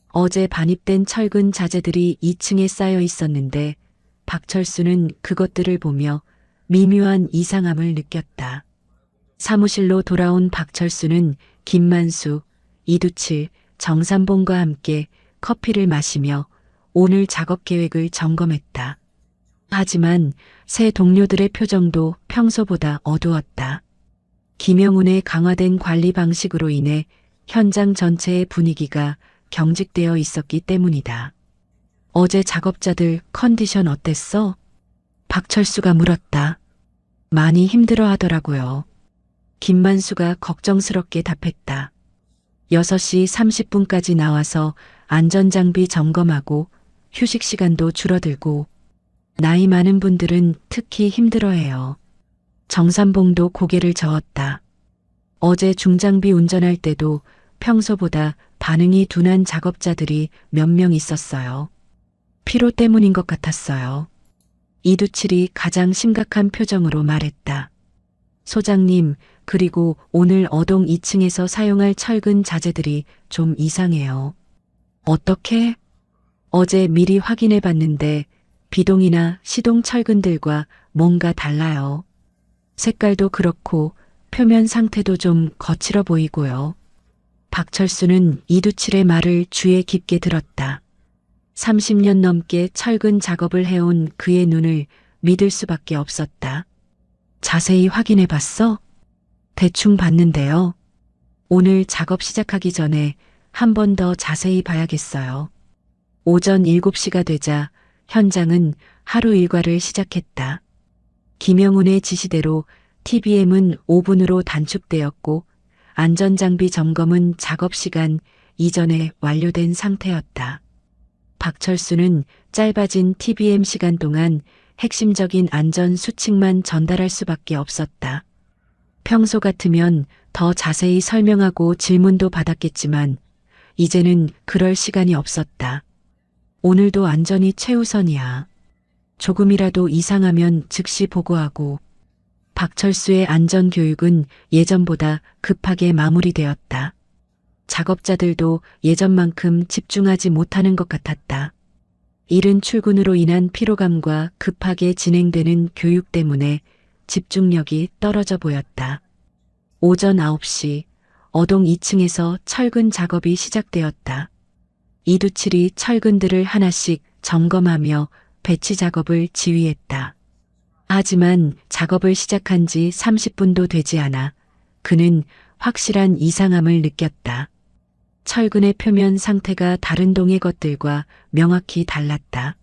어제 반입된 철근 자재들이 2층에 쌓여 있었는데 박철수는 그것들을 보며 미묘한 이상함을 느꼈다. 사무실로 돌아온 박철수는 김만수, 이두칠, 정삼봉과 함께 커피를 마시며 오늘 작업 계획을 점검했다. 하지만 새 동료들의 표정도 평소보다 어두웠다. 김영훈의 강화된 관리 방식으로 인해 현장 전체의 분위기가 경직되어 있었기 때문이다. 어제 작업자들 컨디션 어땠어? 박철수가 물었다. 많이 힘들어 하더라고요. 김만수가 걱정스럽게 답했다. 6시 30분까지 나와서 안전장비 점검하고 휴식 시간도 줄어들고 나이 많은 분들은 특히 힘들어해요. 정삼봉도 고개를 저었다. 어제 중장비 운전할 때도 평소보다 반응이 둔한 작업자들이 몇 명 있었어요. 피로 때문인 것 같았어요. 이두칠이 가장 심각한 표정으로 말했다. 소장님, 그리고 오늘 어동 2층에서 사용할 철근 자재들이 좀 이상해요. 어떻게? 어제 미리 확인해 봤는데 비동이나 시동 철근들과 뭔가 달라요. 색깔도 그렇고 표면 상태도 좀 거칠어 보이고요. 박철수는 이두칠의 말을 귀에 깊게 들었다. 30년 넘게 철근 작업을 해온 그의 눈을 믿을 수밖에 없었다. 자세히 확인해 봤어? 대충 봤는데요. 오늘 작업 시작하기 전에 한 번 더 자세히 봐야겠어요. 오전 7시가 되자 현장은 하루 일과를 시작했다. 김영훈의 지시대로 TBM은 5분으로 단축되었고 안전장비 점검은 작업 시간 이전에 완료된 상태였다. 박철수는 짧아진 TBM 시간 동안 핵심적인 안전 수칙만 전달할 수밖에 없었다. 평소 같으면 더 자세히 설명하고 질문도 받았겠지만 이제는 그럴 시간이 없었다. 오늘도 안전이 최우선이야. 조금이라도 이상하면 즉시 보고하고. 박철수의 안전교육은 예전보다 급하게 마무리되었다. 작업자들도 예전만큼 집중하지 못하는 것 같았다. 이른 출근으로 인한 피로감과 급하게 진행되는 교육 때문에 집중력이 떨어져 보였다. 오전 9시 어동 2층에서 철근 작업이 시작되었다. 이두칠이 철근들을 하나씩 점검하며 배치 작업을 지휘했다. 하지만 작업을 시작한 지 30분도 되지 않아 그는 확실한 이상함을 느꼈다. 철근의 표면 상태가 다른 동의 것들과 명확히 달랐다.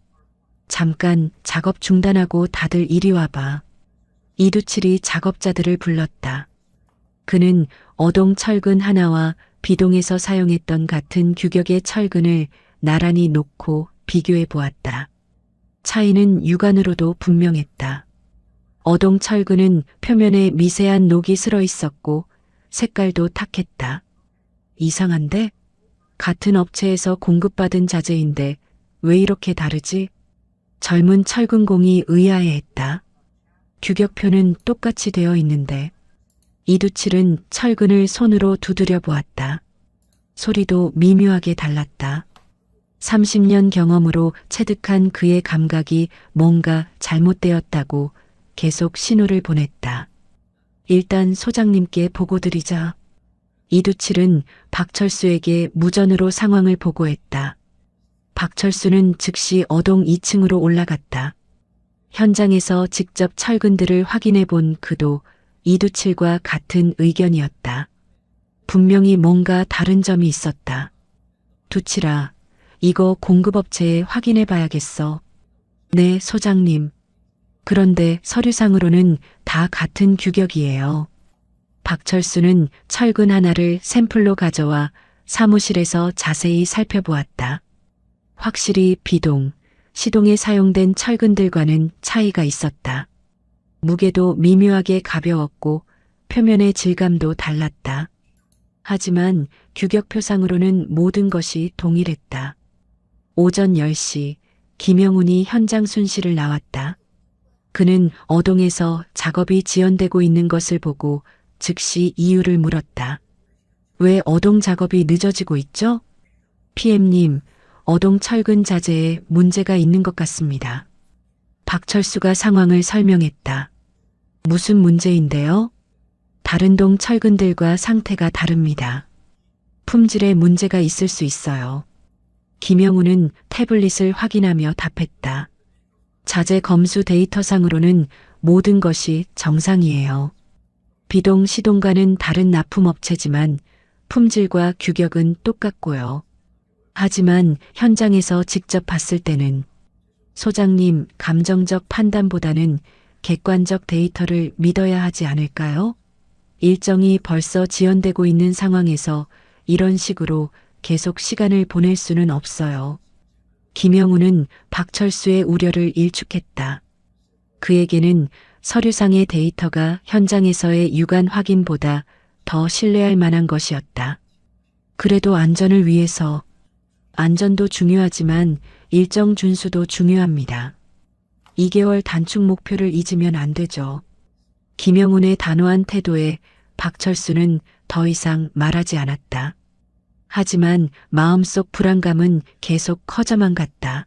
잠깐 작업 중단하고 다들 이리 와봐. 이두칠이 작업자들을 불렀다. 그는 어동 철근 하나와 비동에서 사용했던 같은 규격의 철근을 나란히 놓고 비교해 보았다. 차이는 육안으로도 분명했다. 어동 철근은 표면에 미세한 녹이 슬어 있었고 색깔도 탁했다. 이상한데? 같은 업체에서 공급받은 자재인데 왜 이렇게 다르지? 젊은 철근공이 의아해했다. 규격표는 똑같이 되어 있는데. 이두칠은 철근을 손으로 두드려 보았다. 소리도 미묘하게 달랐다. 30년 경험으로 체득한 그의 감각이 뭔가 잘못되었다고 계속 신호를 보냈다. 일단 소장님께 보고드리자. 이두칠은 박철수에게 무전으로 상황을 보고했다. 박철수는 즉시 어동 2층으로 올라갔다. 현장에서 직접 철근들을 확인해 본 그도 이두칠과 같은 의견이었다. 분명히 뭔가 다른 점이 있었다. 두칠아, 이거 공급업체에 확인해 봐야겠어. 네, 소장님. 그런데 서류상으로는 다 같은 규격이에요. 박철수는 철근 하나를 샘플로 가져와 사무실에서 자세히 살펴보았다. 확실히 비동, 시동에 사용된 철근들과는 차이가 있었다. 무게도 미묘하게 가벼웠고 표면의 질감도 달랐다. 하지만 규격표상으로는 모든 것이 동일했다. 오전 10시 김영훈이 현장 순실을 나왔다. 그는 어동에서 작업이 지연되고 있는 것을 보고 즉시 이유를 물었다. 왜 어동 작업이 늦어지고 있죠? PM님, 어동 철근 자재에 문제가 있는 것 같습니다. 박철수가 상황을 설명했다. 무슨 문제인데요? 다른 동 철근들과 상태가 다릅니다. 품질에 문제가 있을 수 있어요. 김영훈은 태블릿을 확인하며 답했다. 자재 검수 데이터상으로는 모든 것이 정상이에요. 비동 시동과는 다른 납품업체지만 품질과 규격은 똑같고요. 하지만 현장에서 직접 봤을 때는 소장님 감정적 판단보다는 객관적 데이터를 믿어야 하지 않을까요? 일정이 벌써 지연되고 있는 상황에서 이런 식으로 계속 시간을 보낼 수는 없어요. 김영훈은 박철수의 우려를 일축했다. 그에게는 서류상의 데이터가 현장에서의 육안 확인보다 더 신뢰할 만한 것이었다. 그래도 안전을 위해서 안전도 중요하지만 일정 준수도 중요합니다. 2개월 단축 목표를 잊으면 안 되죠. 김영훈의 단호한 태도에 박철수는 더 이상 말하지 않았다. 하지만 마음속 불안감은 계속 커져만 갔다.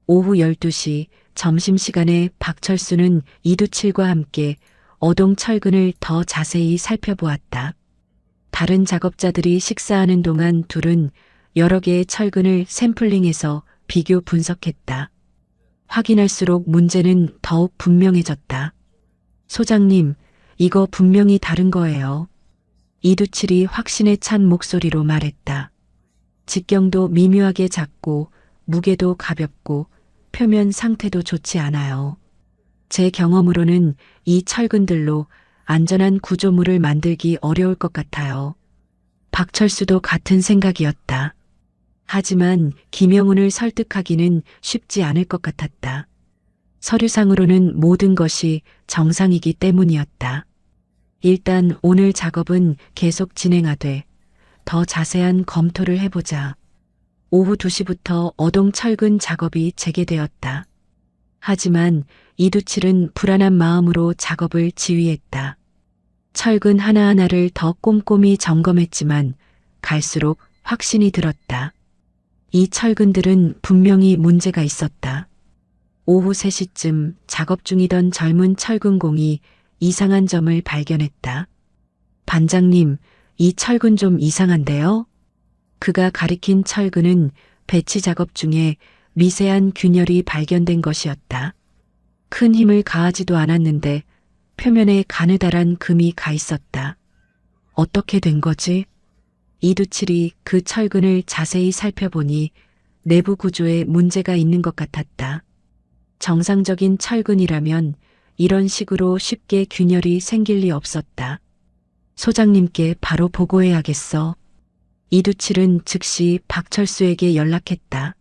오후 12시 점심시간에 박철수는 이두칠과 함께 어동 철근을 더 자세히 살펴보았다. 다른 작업자들이 식사하는 동안 둘은 여러 개의 철근을 샘플링해서 비교 분석했다. 확인할수록 문제는 더욱 분명해졌다. 소장님, 이거 분명히 다른 거예요. 이두칠이 확신에 찬 목소리로 말했다. 직경도 미묘하게 작고 무게도 가볍고 표면 상태도 좋지 않아요. 제 경험으로는 이 철근들로 안전한 구조물을 만들기 어려울 것 같아요. 박철수도 같은 생각이었다. 하지만 김영훈을 설득하기는 쉽지 않을 것 같았다. 서류상으로는 모든 것이 정상이기 때문이었다. 일단 오늘 작업은 계속 진행하되 더 자세한 검토를 해보자. 오후 2시부터 어동 철근 작업이 재개되었다. 하지만 이두칠은 불안한 마음으로 작업을 지휘했다. 철근 하나하나를 더 꼼꼼히 점검했지만 갈수록 확신이 들었다. 이 철근들은 분명히 문제가 있었다. 오후 3시쯤 작업 중이던 젊은 철근공이 이상한 점을 발견했다. 반장님, 이 철근 좀 이상한데요? 그가 가리킨 철근은 배치 작업 중에 미세한 균열이 발견된 것이었다. 큰 힘을 가하지도 않았는데 표면에 가느다란 금이 가 있었다. 어떻게 된 거지? 이두칠이 그 철근을 자세히 살펴보니 내부 구조에 문제가 있는 것 같았다. 정상적인 철근이라면 이런 식으로 쉽게 균열이 생길 리 없었다. 소장님께 바로 보고해야겠어. 이두칠은 즉시 박철수에게 연락했다.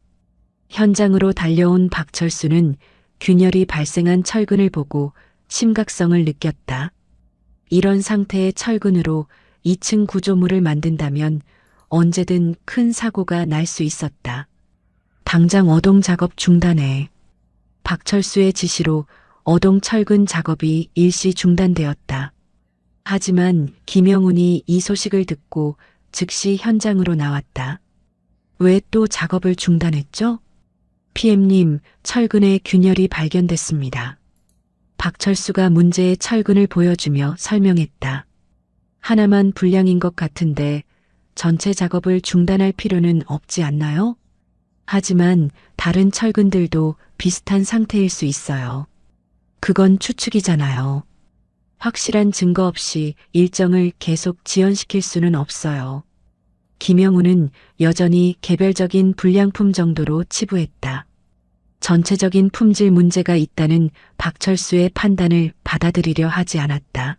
현장으로 달려온 박철수는 균열이 발생한 철근을 보고 심각성을 느꼈다. 이런 상태의 철근으로 2층 구조물을 만든다면 언제든 큰 사고가 날 수 있었다. 당장 어동 작업 중단해. 박철수의 지시로 어동 철근 작업이 일시 중단되었다. 하지만 김영훈이 이 소식을 듣고 즉시 현장으로 나왔다. 왜 또 작업을 중단했죠? PM님, 철근에 균열이 발견됐습니다. 박철수가 문제의 철근을 보여주며 설명했다. 하나만 불량인 것 같은데 전체 작업을 중단할 필요는 없지 않나요? 하지만 다른 철근들도 비슷한 상태일 수 있어요. 그건 추측이잖아요. 확실한 증거 없이 일정을 계속 지연시킬 수는 없어요. 김영훈은 여전히 개별적인 불량품 정도로 치부했다. 전체적인 품질 문제가 있다는 박철수의 판단을 받아들이려 하지 않았다.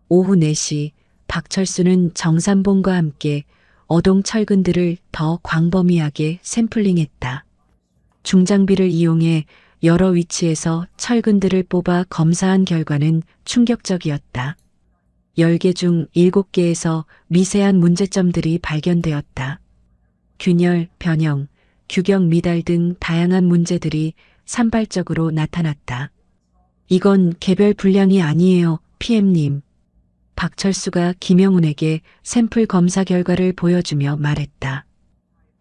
오후 4시 박철수는 정삼봉과 함께 어동 철근들을 더 광범위하게 샘플링했다. 중장비를 이용해 여러 위치에서 철근들을 뽑아 검사한 결과는 충격적이었다. 10개 중 7개에서 미세한 문제점들이 발견되었다. 균열, 변형, 규격 미달 등 다양한 문제들이 산발적으로 나타났다. 이건 개별 불량이 아니에요, PM님. 박철수가 김영훈에게 샘플 검사 결과를 보여주며 말했다.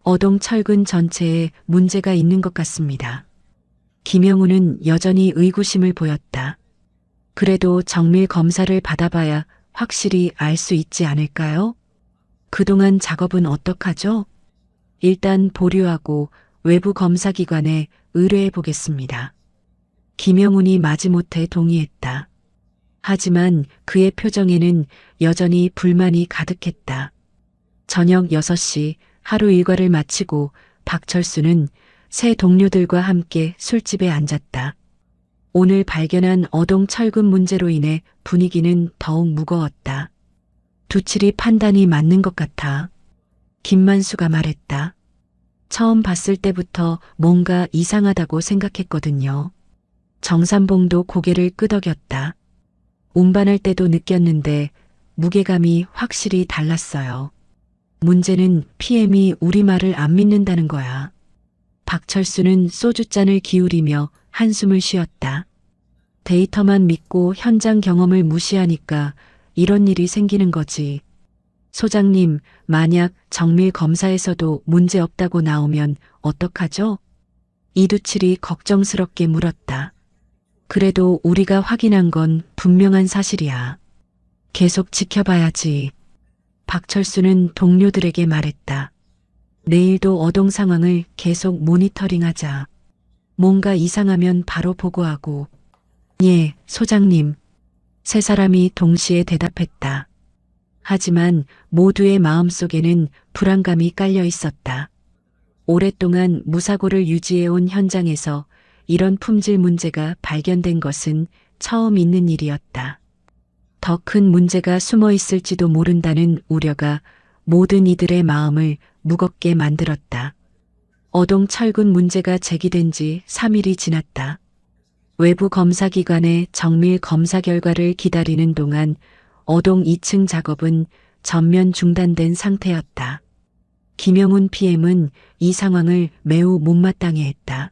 어동 철근 전체에 문제가 있는 것 같습니다. 김영훈은 여전히 의구심을 보였다. 그래도 정밀 검사를 받아봐야 확실히 알 수 있지 않을까요? 그동안 작업은 어떡하죠? 일단 보류하고 외부 검사기관에 의뢰해 보겠습니다. 김영훈이 마지못해 동의했다. 하지만 그의 표정에는 여전히 불만이 가득했다. 저녁 6시 하루 일과를 마치고 박철수는 새 동료들과 함께 술집에 앉았다. 오늘 발견한 어동 철근 문제로 인해 분위기는 더욱 무거웠다. 두칠이 판단이 맞는 것 같아. 김만수가 말했다. 처음 봤을 때부터 뭔가 이상하다고 생각했거든요. 정삼봉도 고개를 끄덕였다. 운반할 때도 느꼈는데 무게감이 확실히 달랐어요. 문제는 PM이 우리 말을 안 믿는다는 거야. 박철수는 소주잔을 기울이며 한숨을 쉬었다. 데이터만 믿고 현장 경험을 무시하니까 이런 일이 생기는 거지. 소장님, 만약 정밀 검사에서도 문제 없다고 나오면 어떡하죠? 이두칠이 걱정스럽게 물었다. 그래도 우리가 확인한 건 분명한 사실이야. 계속 지켜봐야지. 박철수는 동료들에게 말했다. 내일도 어동 상황을 계속 모니터링하자. 뭔가 이상하면 바로 보고하고. 예, 소장님. 세 사람이 동시에 대답했다. 하지만 모두의 마음속에는 불안감이 깔려 있었다. 오랫동안 무사고를 유지해온 현장에서 이런 품질 문제가 발견된 것은 처음 있는 일이었다. 더 큰 문제가 숨어 있을지도 모른다는 우려가 모든 이들의 마음을 무겁게 만들었다. 어동 철근 문제가 제기된 지 3일이 지났다. 외부 검사기관의 정밀 검사 결과를 기다리는 동안 어동 2층 작업은 전면 중단된 상태였다. 김영훈 PM은 이 상황을 매우 못마땅해 했다.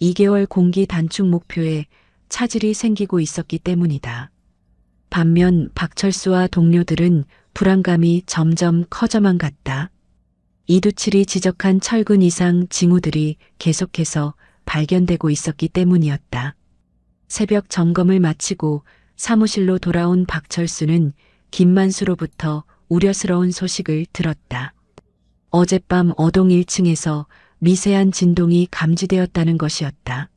2개월 공기 단축 목표에 차질이 생기고 있었기 때문이다. 반면 박철수와 동료들은 불안감이 점점 커져만 갔다. 이두칠이 지적한 철근 이상 징후들이 계속해서 발견되고 있었기 때문이었다. 새벽 점검을 마치고 사무실로 돌아온 박철수는 김만수로부터 우려스러운 소식을 들었다. 어젯밤 어동 1층에서 미세한 진동이 감지되었다는 것이었다.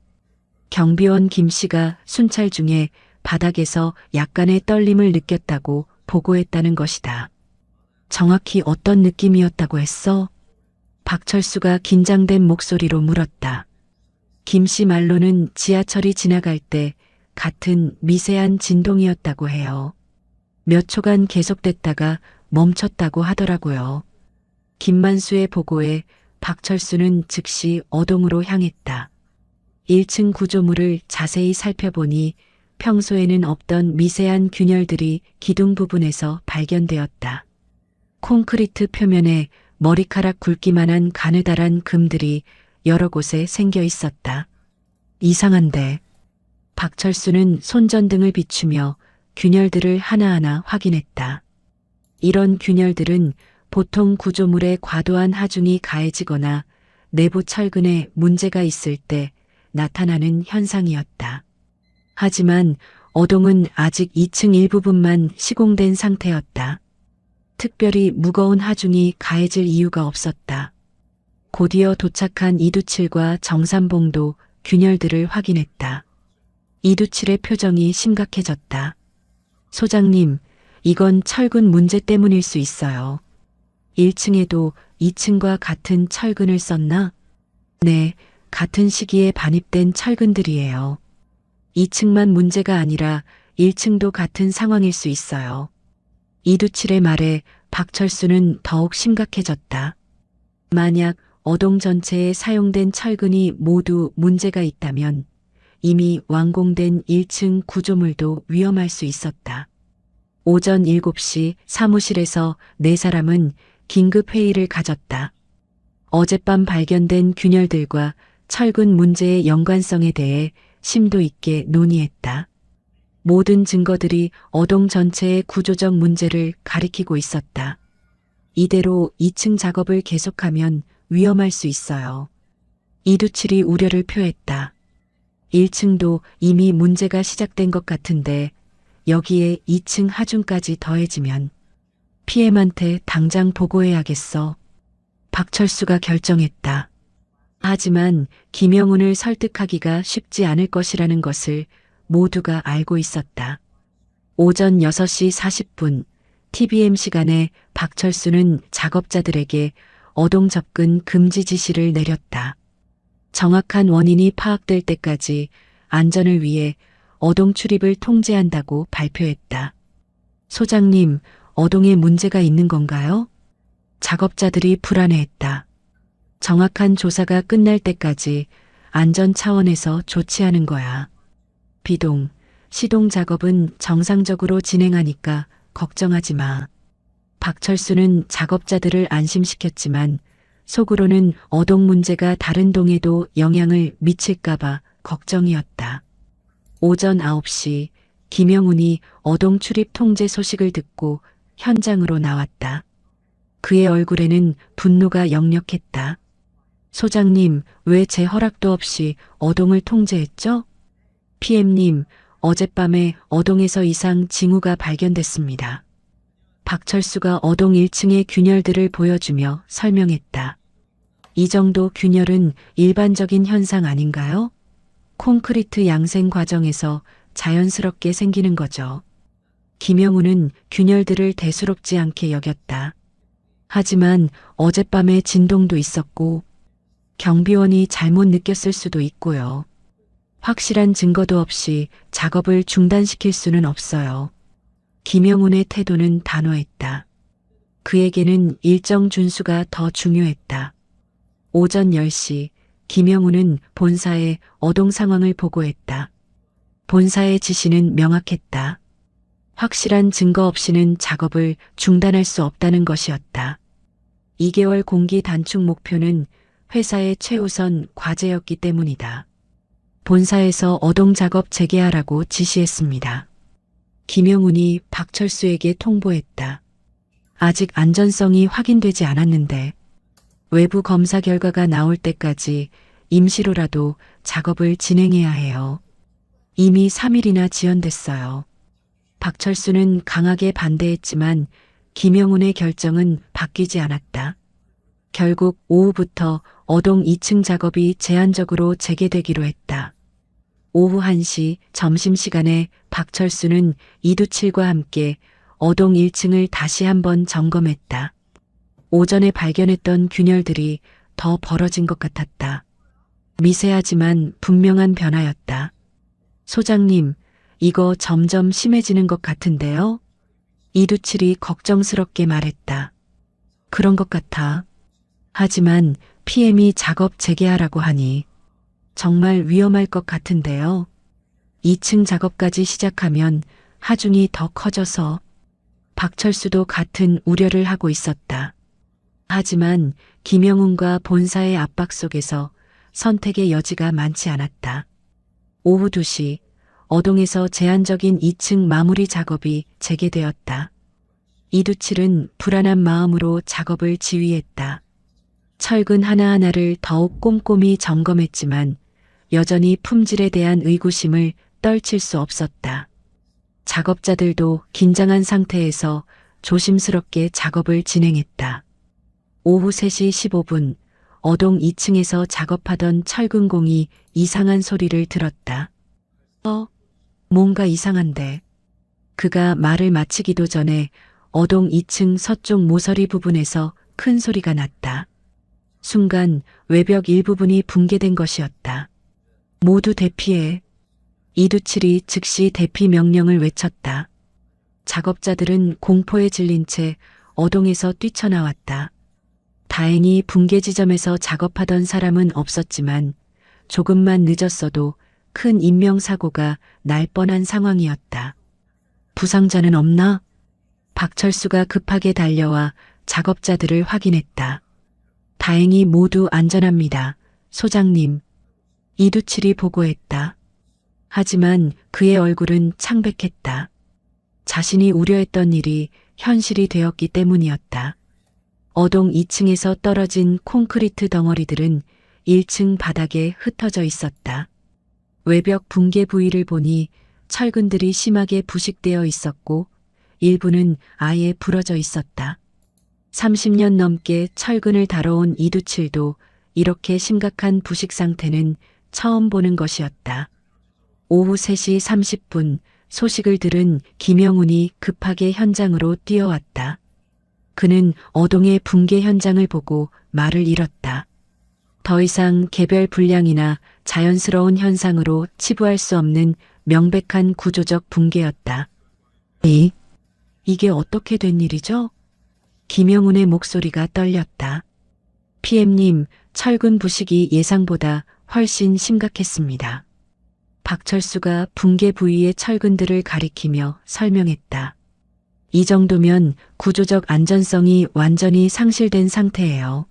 경비원 김 씨가 순찰 중에 바닥에서 약간의 떨림을 느꼈다고 보고했다는 것이다. 정확히 어떤 느낌이었다고 했어? 박철수가 긴장된 목소리로 물었다. 김 씨 말로는 지하철이 지나갈 때 같은 미세한 진동이었다고 해요. 몇 초간 계속됐다가 멈췄다고 하더라고요. 김만수의 보고에 박철수는 즉시 어동으로 향했다. 1층 구조물을 자세히 살펴보니 평소에는 없던 미세한 균열들이 기둥 부분에서 발견되었다. 콘크리트 표면에 머리카락 굵기만한 가느다란 금들이 여러 곳에 생겨 있었다. 이상한데. 박철수는 손전등을 비추며 균열들을 하나하나 확인했다. 이런 균열들은 보통 구조물에 과도한 하중이 가해지거나 내부 철근에 문제가 있을 때 나타나는 현상이었다. 하지만 어동은 아직 2층 일부분만 시공된 상태였다. 특별히 무거운 하중이 가해질 이유가 없었다. 곧이어 도착한 이두칠과 정삼봉도 균열들을 확인했다. 이두칠의 표정이 심각해졌다. 소장님, 이건 철근 문제 때문일 수 있어요. 1층에도 2층과 같은 철근을 썼나? 네, 같은 시기에 반입된 철근들이에요. 2층만 문제가 아니라 1층도 같은 상황일 수 있어요. 이두칠의 말에 박철수는 더욱 심각해졌다. 만약 어동 전체에 사용된 철근이 모두 문제가 있다면 이미 완공된 1층 구조물도 위험할 수 있었다. 오전 7시 사무실에서 4사람은 긴급 회의를 가졌다. 어젯밤 발견된 균열들과 철근 문제의 연관성에 대해 심도 있게 논의했다. 모든 증거들이 어동 전체의 구조적 문제를 가리키고 있었다. 이대로 2층 작업을 계속하면 위험할 수 있어요. 이두칠이 우려를 표했다. 1층도 이미 문제가 시작된 것 같은데 여기에 2층 하중까지 더해지면 PM한테 당장 보고해야겠어. 박철수가 결정했다. 하지만 김영훈을 설득하기가 쉽지 않을 것이라는 것을 모두가 알고 있었다. 오전 6시 40분 TBM 시간에 박철수는 작업자들에게 어동 접근 금지 지시를 내렸다. 정확한 원인이 파악될 때까지 안전을 위해 어동 출입을 통제한다고 발표했다. 소장님, 어동에 문제가 있는 건가요? 작업자들이 불안해했다. 정확한 조사가 끝날 때까지 안전 차원에서 조치하는 거야. 비동, 시동 작업은 정상적으로 진행하니까 걱정하지 마. 박철수는 작업자들을 안심시켰지만 속으로는 어동 문제가 다른 동에도 영향을 미칠까봐 걱정이었다. 오전 9시 김영훈이 어동 출입 통제 소식을 듣고 현장으로 나왔다. 그의 얼굴에는 분노가 역력했다. 소장님, 왜 제 허락도 없이 어동을 통제했죠? PM님, 어젯밤에 어동에서 이상 징후가 발견됐습니다. 박철수가 어동 1층의 균열들을 보여주며 설명했다. 이 정도 균열은 일반적인 현상 아닌가요? 콘크리트 양생 과정에서 자연스럽게 생기는 거죠. 김영우는 균열들을 대수롭지 않게 여겼다. 하지만 어젯밤에 진동도 있었고 경비원이 잘못 느꼈을 수도 있고요. 확실한 증거도 없이 작업을 중단시킬 수는 없어요. 김영훈의 태도는 단호했다. 그에게는 일정 준수가 더 중요했다. 오전 10시 김영훈은 본사에 어동 상황을 보고했다. 본사의 지시는 명확했다. 확실한 증거 없이는 작업을 중단할 수 없다는 것이었다. 2개월 공기 단축 목표는 회사의 최우선 과제였기 때문이다. 본사에서 어동 작업 재개하라고 지시했습니다. 김영훈이 박철수에게 통보했다. 아직 안전성이 확인되지 않았는데 외부 검사 결과가 나올 때까지 임시로라도 작업을 진행해야 해요. 이미 3일이나 지연됐어요. 박철수는 강하게 반대했지만 김영훈의 결정은 바뀌지 않았다. 결국 오후부터 어동 2층 작업이 제한적으로 재개되기로 했다. 오후 1시 점심시간에 박철수는 이두칠과 함께 어동 1층을 다시 한번 점검했다. 오전에 발견했던 균열들이 더 벌어진 것 같았다. 미세하지만 분명한 변화였다. 소장님, 이거 점점 심해지는 것 같은데요? 이두칠이 걱정스럽게 말했다. 그런 것 같아. 하지만 PM이 작업 재개하라고 하니 정말 위험할 것 같은데요. 2층 작업까지 시작하면 하중이 더 커져서 박철수도 같은 우려를 하고 있었다. 하지만 김영훈과 본사의 압박 속에서 선택의 여지가 많지 않았다. 오후 2시 어동에서 제한적인 2층 마무리 작업이 재개되었다. 이두칠은 불안한 마음으로 작업을 지휘했다. 철근 하나하나를 더욱 꼼꼼히 점검했지만 여전히 품질에 대한 의구심을 떨칠 수 없었다. 작업자들도 긴장한 상태에서 조심스럽게 작업을 진행했다. 오후 3시 15분 어동 2층에서 작업하던 철근공이 이상한 소리를 들었다. 뭔가 이상한데. 그가 말을 마치기도 전에 어동 2층 서쪽 모서리 부분에서 큰 소리가 났다. 순간 외벽 일부분이 붕괴된 것이었다. 모두 대피해. 이두칠이 즉시 대피 명령을 외쳤다. 작업자들은 공포에 질린 채 어동에서 뛰쳐나왔다. 다행히 붕괴 지점에서 작업하던 사람은 없었지만 조금만 늦었어도 큰 인명사고가 날 뻔한 상황이었다. 부상자는 없나? 박철수가 급하게 달려와 작업자들을 확인했다. 다행히 모두 안전합니다, 소장님. 이두칠이 보고했다. 하지만 그의 얼굴은 창백했다. 자신이 우려했던 일이 현실이 되었기 때문이었다. 어동 2층에서 떨어진 콘크리트 덩어리들은 1층 바닥에 흩어져 있었다. 외벽 붕괴 부위를 보니 철근들이 심하게 부식되어 있었고 일부는 아예 부러져 있었다. 30년 넘게 철근을 다뤄온 이두칠도 이렇게 심각한 부식 상태는 처음 보는 것이었다. 오후 3시 30분 소식을 들은 김영훈이 급하게 현장으로 뛰어왔다. 그는 어동의 붕괴 현장을 보고 말을 잃었다. 더 이상 개별 불량이나 자연스러운 현상으로 치부할 수 없는 명백한 구조적 붕괴였다. 이게 어떻게 된 일이죠? 김영훈의 목소리가 떨렸다. PM님, 철근 부식이 예상보다 훨씬 심각했습니다. 박철수가 붕괴 부위의 철근들을 가리키며 설명했다. 이 정도면 구조적 안전성이 완전히 상실된 상태예요.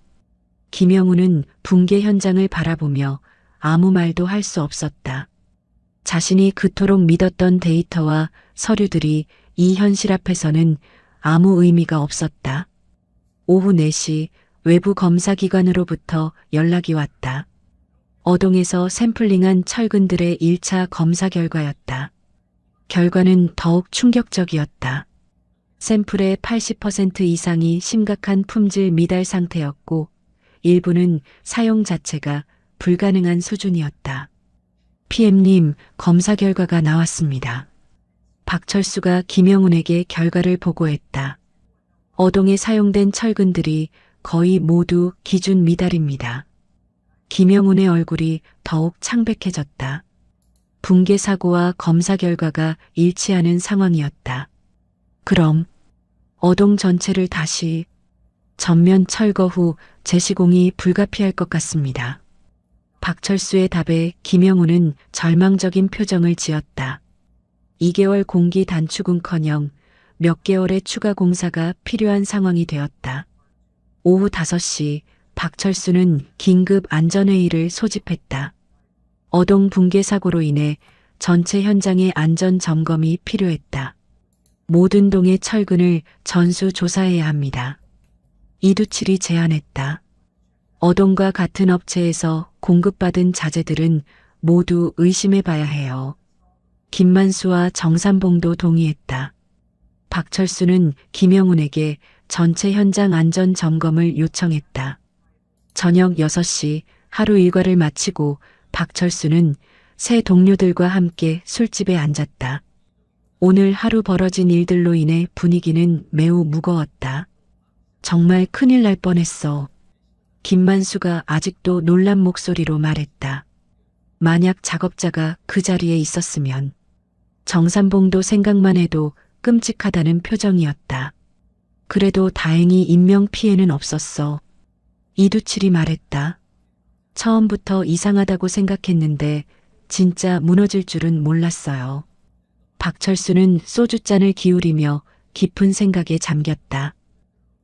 김영훈은 붕괴 현장을 바라보며 아무 말도 할 수 없었다. 자신이 그토록 믿었던 데이터와 서류들이 이 현실 앞에서는 아무 의미가 없었다. 오후 4시 외부 검사기관으로부터 연락이 왔다. 어동에서 샘플링한 철근들의 1차 검사 결과였다. 결과는 더욱 충격적이었다. 샘플의 80% 이상이 심각한 품질 미달 상태였고 일부는 사용 자체가 불가능한 수준이었다. PM님, 검사 결과가 나왔습니다. 박철수가 김영훈에게 결과를 보고했다. 어동에 사용된 철근들이 거의 모두 기준 미달입니다. 김영훈의 얼굴이 더욱 창백해졌다. 붕괴 사고와 검사 결과가 일치하는 상황이었다. 그럼 어동 전체를 다시 전면 철거 후 재시공이 불가피할 것 같습니다. 박철수의 답에 김영훈은 절망적인 표정을 지었다. 2개월 공기 단축은커녕 몇 개월의 추가 공사가 필요한 상황이 되었다. 오후 5시 박철수는 긴급 안전회의를 소집했다. 어동 붕괴 사고로 인해 전체 현장의 안전 점검이 필요했다. 모든 동의 철근을 전수 조사해야 합니다. 이두칠이 제안했다. 어동과 같은 업체에서 공급받은 자재들은 모두 의심해 봐야 해요. 김만수와 정삼봉도 동의했다. 박철수는 김영훈에게 전체 현장 안전 점검을 요청했다. 저녁 6시 하루 일과를 마치고 박철수는 새 동료들과 함께 술집에 앉았다. 오늘 하루 벌어진 일들로 인해 분위기는 매우 무거웠다. 정말 큰일 날 뻔했어. 김만수가 아직도 놀란 목소리로 말했다. 만약 작업자가 그 자리에 있었으면. 정삼봉도 생각만 해도 끔찍하다는 표정이었다. 그래도 다행히 인명피해는 없었어. 이두칠이 말했다. 처음부터 이상하다고 생각했는데 진짜 무너질 줄은 몰랐어요. 박철수는 소주잔을 기울이며 깊은 생각에 잠겼다.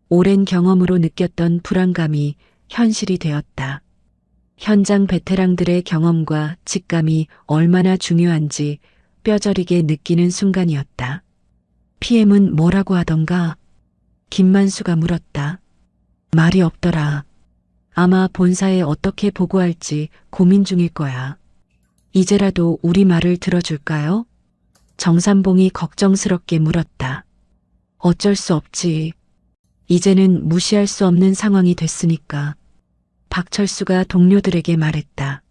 오랜 경험으로 느꼈던 불안감이 현실이 되었다. 현장 베테랑들의 경험과 직감이 얼마나 중요한지 뼈저리게 느끼는 순간이었다. PM은 뭐라고 하던가? 김만수가 물었다. 말이 없더라. 아마 본사에 어떻게 보고할지 고민 중일 거야. 이제라도 우리 말을 들어줄까요? 정삼봉이 걱정스럽게 물었다. 어쩔 수 없지. 이제는 무시할 수 없는 상황이 됐으니까. 박철수가 동료들에게 말했다.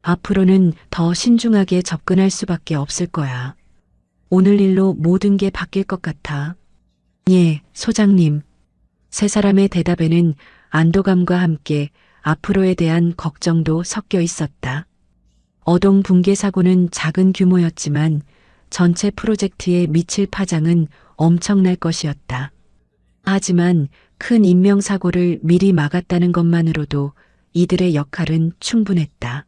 앞으로는 더 신중하게 접근할 수밖에 없을 거야. 오늘 일로 모든 게 바뀔 것 같아. 예, 소장님. 세 사람의 대답에는 안도감과 함께 앞으로에 대한 걱정도 섞여 있었다. 어동 붕괴 사고는 작은 규모였지만 전체 프로젝트에 미칠 파장은 엄청날 것이었다. 하지만 큰 인명사고를 미리 막았다는 것만으로도 이들의 역할은 충분했다.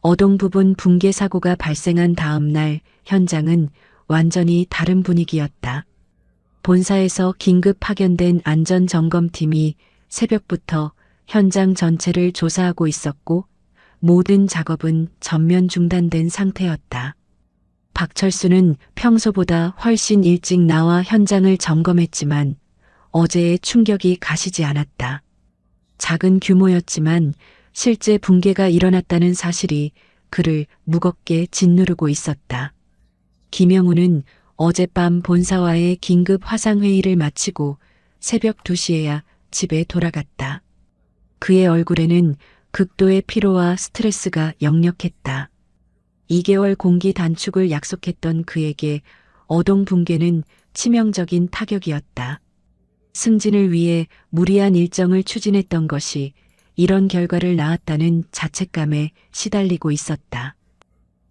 어동 부분 붕괴 사고가 발생한 다음 날 현장은 완전히 다른 분위기였다. 본사에서 긴급 파견된 안전점검팀이 새벽부터 현장 전체를 조사하고 있었고 모든 작업은 전면 중단된 상태였다. 박철수는 평소보다 훨씬 일찍 나와 현장을 점검했지만 어제의 충격이 가시지 않았다. 작은 규모였지만 실제 붕괴가 일어났다는 사실이 그를 무겁게 짓누르고 있었다. 김영훈은 어젯밤 본사와의 긴급 화상회의를 마치고 새벽 2시에야 집에 돌아갔다. 그의 얼굴에는 극도의 피로와 스트레스가 역력했다. 2개월 공기 단축을 약속했던 그에게 어동 붕괴는 치명적인 타격이었다. 승진을 위해 무리한 일정을 추진했던 것이 이런 결과를 낳았다는 자책감에 시달리고 있었다.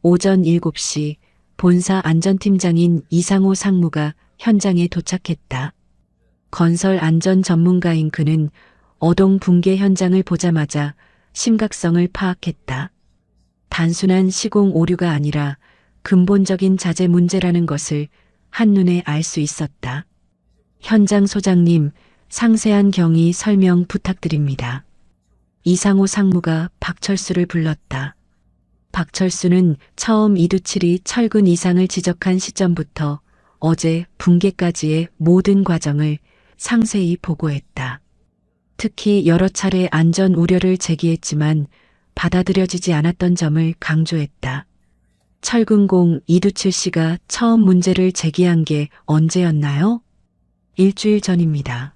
오전 7시 본사 안전팀장인 이상호 상무가 현장에 도착했다. 건설 안전 전문가인 그는 어동 붕괴 현장을 보자마자 심각성을 파악했다. 단순한 시공 오류가 아니라 근본적인 자재 문제라는 것을 한눈에 알 수 있었다. 현장 소장님, 상세한 경위 설명 부탁드립니다. 이상호 상무가 박철수를 불렀다. 박철수는 처음 이두칠이 철근 이상을 지적한 시점부터 어제 붕괴까지의 모든 과정을 상세히 보고했다. 특히 여러 차례 안전 우려를 제기했지만 받아들여지지 않았던 점을 강조했다. 철근공 이두칠 씨가 처음 문제를 제기한 게 언제였나요? 일주일 전입니다.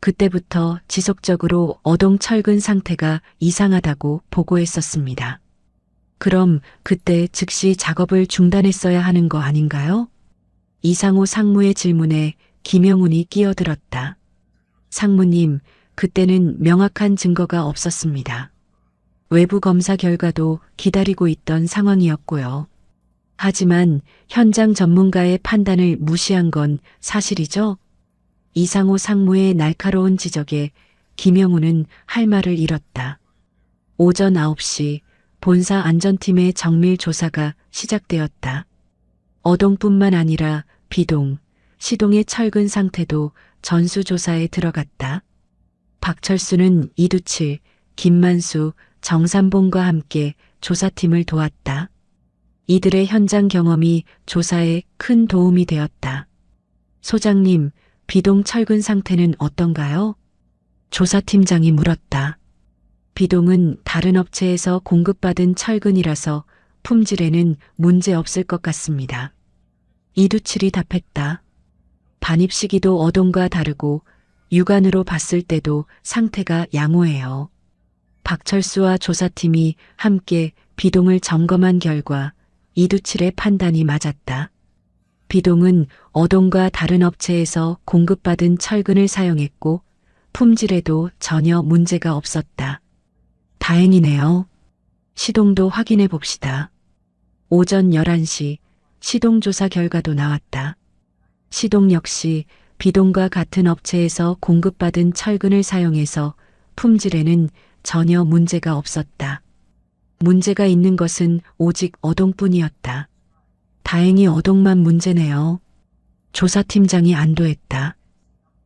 그때부터 지속적으로 어동 철근 상태가 이상하다고 보고했었습니다. 그럼 그때 즉시 작업을 중단했어야 하는 거 아닌가요? 이상호 상무의 질문에 김영훈이 끼어들었다. 상무님, 그때는 명확한 증거가 없었습니다. 외부 검사 결과도 기다리고 있던 상황이었고요. 하지만 현장 전문가의 판단을 무시한 건 사실이죠? 이상호 상무의 날카로운 지적에 김영훈은 할 말을 잃었다. 오전 9시 본사 안전팀의 정밀 조사가 시작되었다. 어동뿐만 아니라 비동, 시동의 철근 상태도 전수조사에 들어갔다. 박철수는 이두칠, 김만수, 정삼봉과 함께 조사팀을 도왔다. 이들의 현장 경험이 조사에 큰 도움이 되었다. 소장님, 비동 철근 상태는 어떤가요? 조사팀장이 물었다. 비동은 다른 업체에서 공급받은 철근이라서 품질에는 문제 없을 것 같습니다. 이두칠이 답했다. 반입 시기도 어동과 다르고 육안으로 봤을 때도 상태가 양호해요. 박철수와 조사팀이 함께 비동을 점검한 결과 이두칠의 판단이 맞았다. 비동은 어동과 다른 업체에서 공급받은 철근을 사용했고 품질에도 전혀 문제가 없었다. 다행이네요. 시동도 확인해 봅시다. 오전 11시 시동 조사 결과도 나왔다. 시동 역시 비동과 같은 업체에서 공급받은 철근을 사용해서 품질에는 전혀 문제가 없었다. 문제가 있는 것은 오직 어동뿐이었다. 다행히 어동만 문제네요. 조사팀장이 안도했다.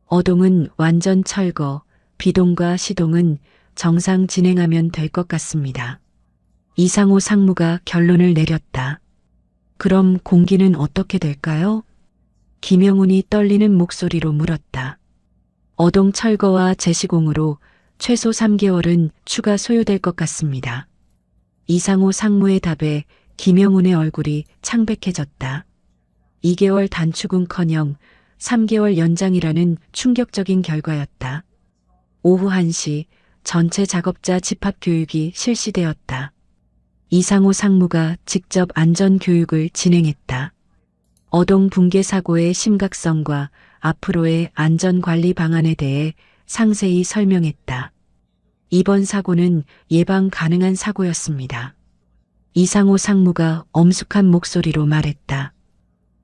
어동은 완전 철거, 비동과 시동은 정상 진행하면 될 것 같습니다. 이상호 상무가 결론을 내렸다. 그럼 공기는 어떻게 될까요? 김영훈이 떨리는 목소리로 물었다. 어동 철거와 재시공으로 최소 3개월은 추가 소요될 것 같습니다. 이상호 상무의 답에 김영훈의 얼굴이 창백해졌다. 2개월 단축은커녕 3개월 연장이라는 충격적인 결과였다. 오후 1시 전체 작업자 집합 교육이 실시되었다. 이상호 상무가 직접 안전 교육을 진행했다. 어동 붕괴 사고의 심각성과 앞으로의 안전 관리 방안에 대해 상세히 설명했다. 이번 사고는 예방 가능한 사고였습니다. 이상호 상무가 엄숙한 목소리로 말했다.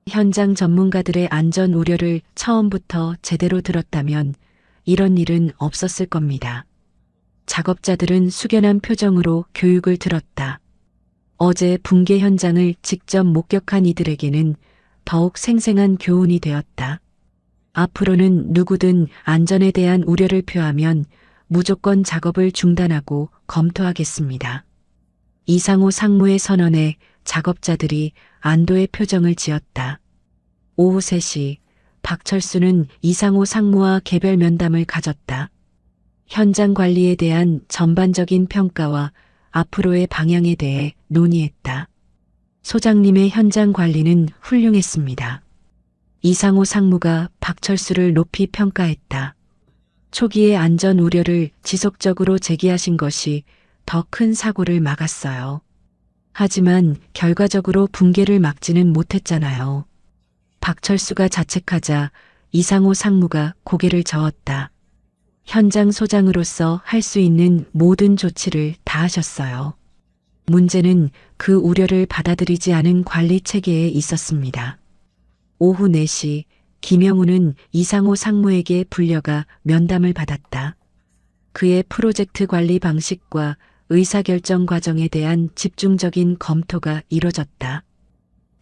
현장 전문가들의 안전 우려를 처음부터 제대로 들었다면 이런 일은 없었을 겁니다. 작업자들은 숙연한 표정으로 교육을 들었다. 어제 붕괴 현장을 직접 목격한 이들에게는 더욱 생생한 교훈이 되었다. 앞으로는 누구든 안전에 대한 우려를 표하면 무조건 작업을 중단하고 검토하겠습니다. 이상호 상무의 선언에 작업자들이 안도의 표정을 지었다. 오후 3시 박철수는 이상호 상무와 개별 면담을 가졌다. 현장 관리에 대한 전반적인 평가와 앞으로의 방향에 대해 논의했다. 소장님의 현장 관리는 훌륭했습니다. 이상호 상무가 박철수를 높이 평가했다. 초기의 안전 우려를 지속적으로 제기하신 것이 더 큰 사고를 막았어요. 하지만 결과적으로 붕괴를 막지는 못했잖아요. 박철수가 자책하자 이상호 상무가 고개를 저었다. 현장 소장으로서 할 수 있는 모든 조치를 다 하셨어요. 문제는 그 우려를 받아들이지 않은 관리 체계에 있었습니다. 오후 4시 김영훈은 이상호 상무에게 불려가 면담을 받았다. 그의 프로젝트 관리 방식과 의사결정 과정에 대한 집중적인 검토가 이뤄졌다.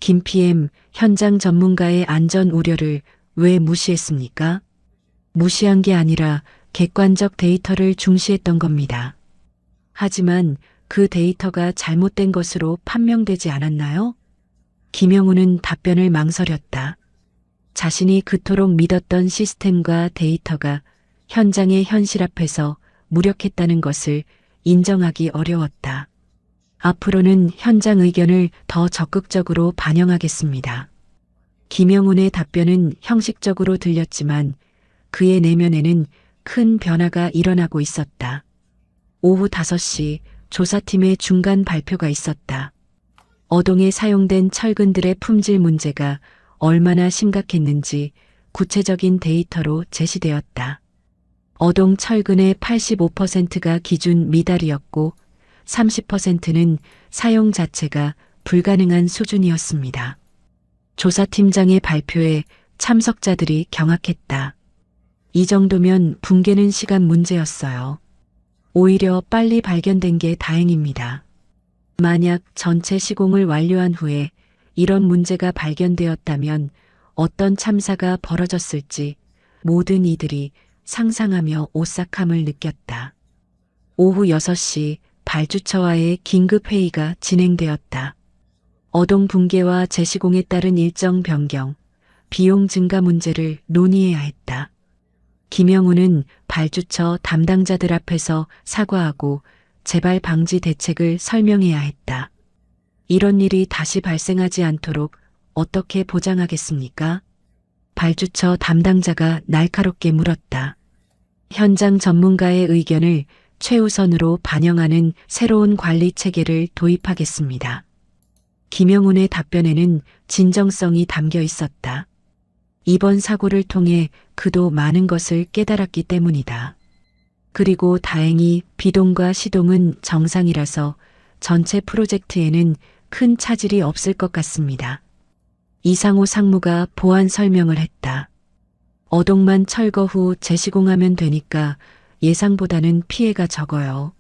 김 PM, 현장 전문가의 안전 우려를 왜 무시했습니까? 무시한 게 아니라 객관적 데이터를 중시했던 겁니다. 하지만 그 데이터가 잘못된 것으로 판명되지 않았나요? 김영훈은 답변을 망설였다. 자신이 그토록 믿었던 시스템과 데이터가 현장의 현실 앞에서 무력했다는 것을 인정하기 어려웠다. 앞으로는 현장 의견을 더 적극적으로 반영하겠습니다. 김영훈의 답변은 형식적으로 들렸지만 그의 내면에는 큰 변화가 일어나고 있었다. 오후 5시 조사팀의 중간 발표가 있었다. 어동에 사용된 철근들의 품질 문제가 얼마나 심각했는지 구체적인 데이터로 제시되었다. 어동 철근의 85%가 기준 미달이었고 30%는 사용 자체가 불가능한 수준이었습니다. 조사팀장의 발표에 참석자들이 경악했다. 이 정도면 붕괴는 시간 문제였어요. 오히려 빨리 발견된 게 다행입니다. 만약 전체 시공을 완료한 후에 이런 문제가 발견되었다면 어떤 참사가 벌어졌을지 모든 이들이 상상하며 오싹함을 느꼈다. 오후 6시 발주처와의 긴급회의가 진행되었다. 어동 붕괴와 재시공에 따른 일정 변경, 비용 증가 문제를 논의해야 했다. 김영훈은 발주처 담당자들 앞에서 사과하고 재발 방지 대책을 설명해야 했다. 이런 일이 다시 발생하지 않도록 어떻게 보장하겠습니까? 발주처 담당자가 날카롭게 물었다. 현장 전문가의 의견을 최우선으로 반영하는 새로운 관리 체계를 도입하겠습니다. 김영훈의 답변에는 진정성이 담겨 있었다. 이번 사고를 통해 그도 많은 것을 깨달았기 때문이다. 그리고 다행히 비동과 시동은 정상이라서 전체 프로젝트에는 큰 차질이 없을 것 같습니다. 이상호 상무가 보완 설명을 했다. 어동만 철거 후 재시공하면 되니까 예상보다는 피해가 적어요.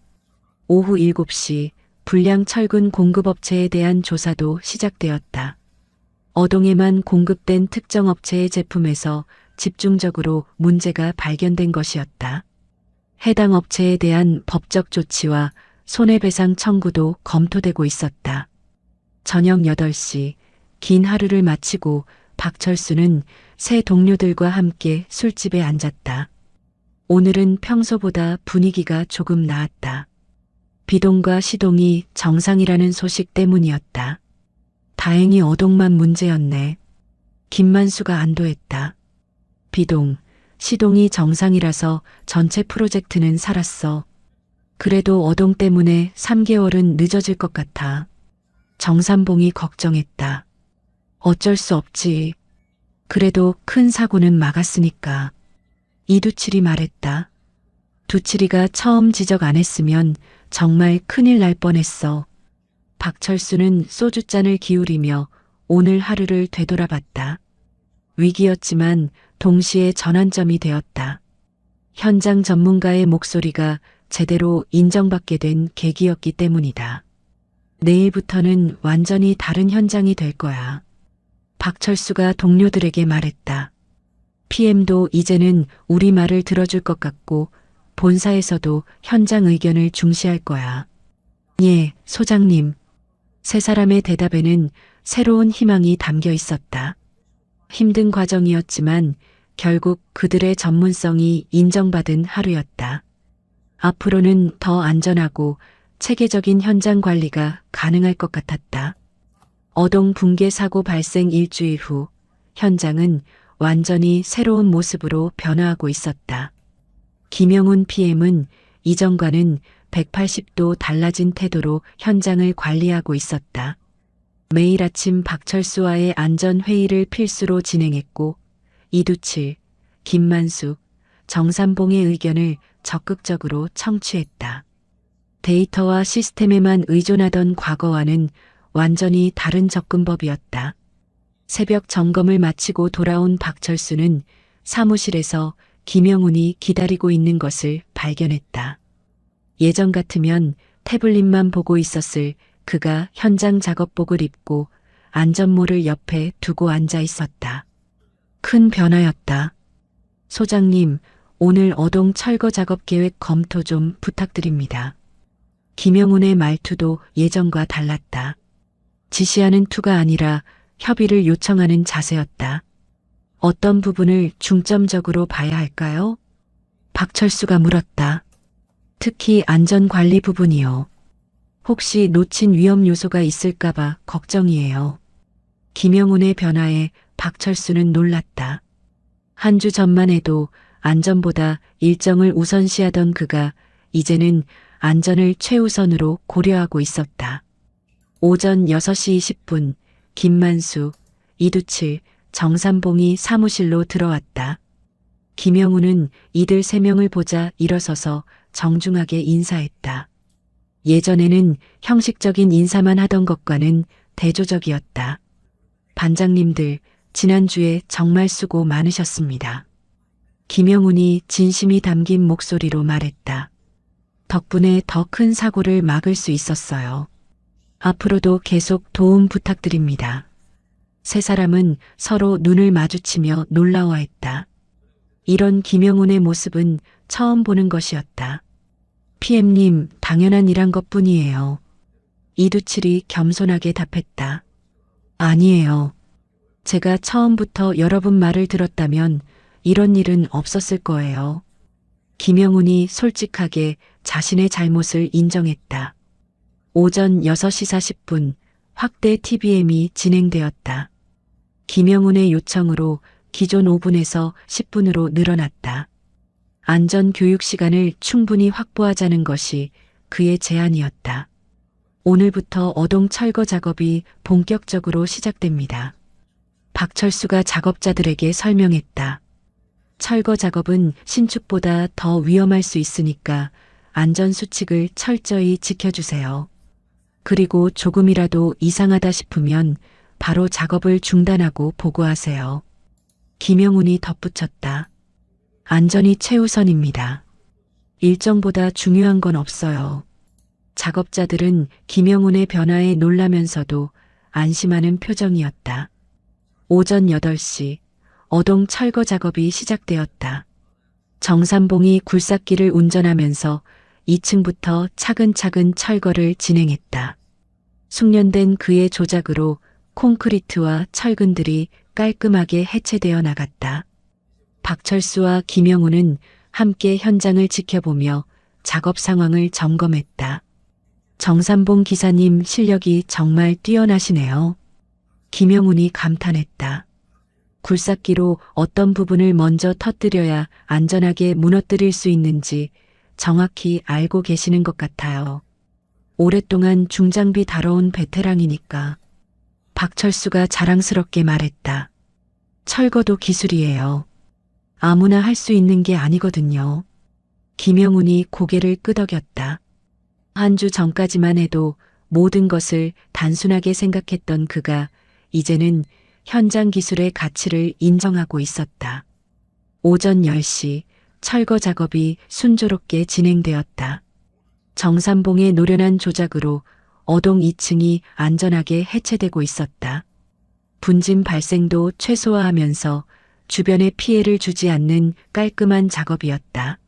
오후 7시 불량 철근 공급업체에 대한 조사도 시작되었다. 어동에만 공급된 특정 업체의 제품에서 집중적으로 문제가 발견된 것이었다. 해당 업체에 대한 법적 조치와 손해배상 청구도 검토되고 있었다. 저녁 8시 긴 하루를 마치고 박철수는 새 동료들과 함께 술집에 앉았다. 오늘은 평소보다 분위기가 조금 나았다. 비동과 시동이 정상이라는 소식 때문이었다. 다행히 어동만 문제였네. 김만수가 안도했다. 비동, 시동이 정상이라서 전체 프로젝트는 살았어. 그래도 어동 때문에 3개월은 늦어질 것 같아. 정삼봉이 걱정했다. 어쩔 수 없지. 그래도 큰 사고는 막았으니까. 이두칠이 말했다. 두칠이가 처음 지적 안 했으면 정말 큰일 날 뻔했어. 박철수는 소주잔을 기울이며 오늘 하루를 되돌아봤다. 위기였지만 동시에 전환점이 되었다. 현장 전문가의 목소리가 제대로 인정받게 된 계기였기 때문이다. 내일부터는 완전히 다른 현장이 될 거야. 박철수가 동료들에게 말했다. PM도 이제는 우리 말을 들어줄 것 같고 본사에서도 현장 의견을 중시할 거야. 예, 소장님. 세 사람의 대답에는 새로운 희망이 담겨 있었다. 힘든 과정이었지만 결국 그들의 전문성이 인정받은 하루였다. 앞으로는 더 안전하고 체계적인 현장 관리가 가능할 것 같았다. 어동 붕괴 사고 발생 일주일 후 현장은 완전히 새로운 모습으로 변화하고 있었다. 김영훈 PM은 이전과는 180도 달라진 태도로 현장을 관리하고 있었다. 매일 아침 박철수와의 안전회의를 필수로 진행했고 이두칠, 김만숙, 정삼봉의 의견을 적극적으로 청취했다. 데이터와 시스템에만 의존하던 과거와는 완전히 다른 접근법이었다. 새벽 점검을 마치고 돌아온 박철수는 사무실에서 김영훈이 기다리고 있는 것을 발견했다. 예전 같으면 태블릿만 보고 있었을 그가 현장 작업복을 입고 안전모를 옆에 두고 앉아 있었다. 큰 변화였다. 소장님, 오늘 어동 철거 작업 계획 검토 좀 부탁드립니다. 김영훈의 말투도 예전과 달랐다. 지시하는 투가 아니라 협의를 요청하는 자세였다. 어떤 부분을 중점적으로 봐야 할까요? 박철수가 물었다. 특히 안전관리 부분이요. 혹시 놓친 위험 요소가 있을까봐 걱정이에요. 김영훈의 변화에 박철수는 놀랐다. 한 주 전만 해도 안전보다 일정을 우선시하던 그가 이제는 안전을 최우선으로 고려하고 있었다. 오전 6시 20분 김만수, 이두칠, 정삼봉이 사무실로 들어왔다. 김영훈은 이들 3명을 보자 일어서서 정중하게 인사했다. 예전에는 형식적인 인사만 하던 것과는 대조적이었다. 반장님들, 지난주에 정말 수고 많으셨습니다. 김영훈이 진심이 담긴 목소리로 말했다. 덕분에 더 큰 사고를 막을 수 있었어요. 앞으로도 계속 도움 부탁드립니다. 세 사람은 서로 눈을 마주치며 놀라워했다. 이런 김영훈의 모습은 처음 보는 것이었다. PM님, 당연한 일한 것뿐이에요. 이두칠이 겸손하게 답했다. 아니에요. 제가 처음부터 여러분 말을 들었다면 이런 일은 없었을 거예요. 김영훈이 솔직하게 자신의 잘못을 인정했다. 오전 6시 40분 확대 TBM이 진행되었다. 김영훈의 요청으로 기존 5분에서 10분으로 늘어났다. 안전교육 시간을 충분히 확보하자는 것이 그의 제안이었다. 오늘부터 어동 철거 작업이 본격적으로 시작됩니다. 박철수가 작업자들에게 설명했다. 철거 작업은 신축보다 더 위험할 수 있으니까 안전수칙을 철저히 지켜주세요. 그리고 조금이라도 이상하다 싶으면 바로 작업을 중단하고 보고하세요. 김영훈이 덧붙였다. 안전이 최우선입니다. 일정보다 중요한 건 없어요. 작업자들은 김영훈의 변화에 놀라면서도 안심하는 표정이었다. 오전 8시 어동 철거 작업이 시작되었다. 정삼봉이 굴삭기를 운전하면서 2층부터 차근차근 철거를 진행했다. 숙련된 그의 조작으로 콘크리트와 철근들이 깔끔하게 해체되어 나갔다. 박철수와 김영훈은 함께 현장을 지켜보며 작업 상황을 점검했다. 정삼봉 기사님 실력이 정말 뛰어나시네요. 김영훈이 감탄했다. 굴삭기로 어떤 부분을 먼저 터뜨려야 안전하게 무너뜨릴 수 있는지 정확히 알고 계시는 것 같아요. 오랫동안 중장비 다뤄온 베테랑이니까. 박철수가 자랑스럽게 말했다. 철거도 기술이에요. 아무나 할 수 있는 게 아니거든요. 김영훈이 고개를 끄덕였다. 한 주 전까지만 해도 모든 것을 단순하게 생각했던 그가 이제는 현장 기술의 가치를 인정하고 있었다. 오전 10시 철거 작업이 순조롭게 진행되었다. 정삼봉의 노련한 조작으로 어동 2층이 안전하게 해체되고 있었다. 분진 발생도 최소화하면서 주변에 피해를 주지 않는 깔끔한 작업이었다.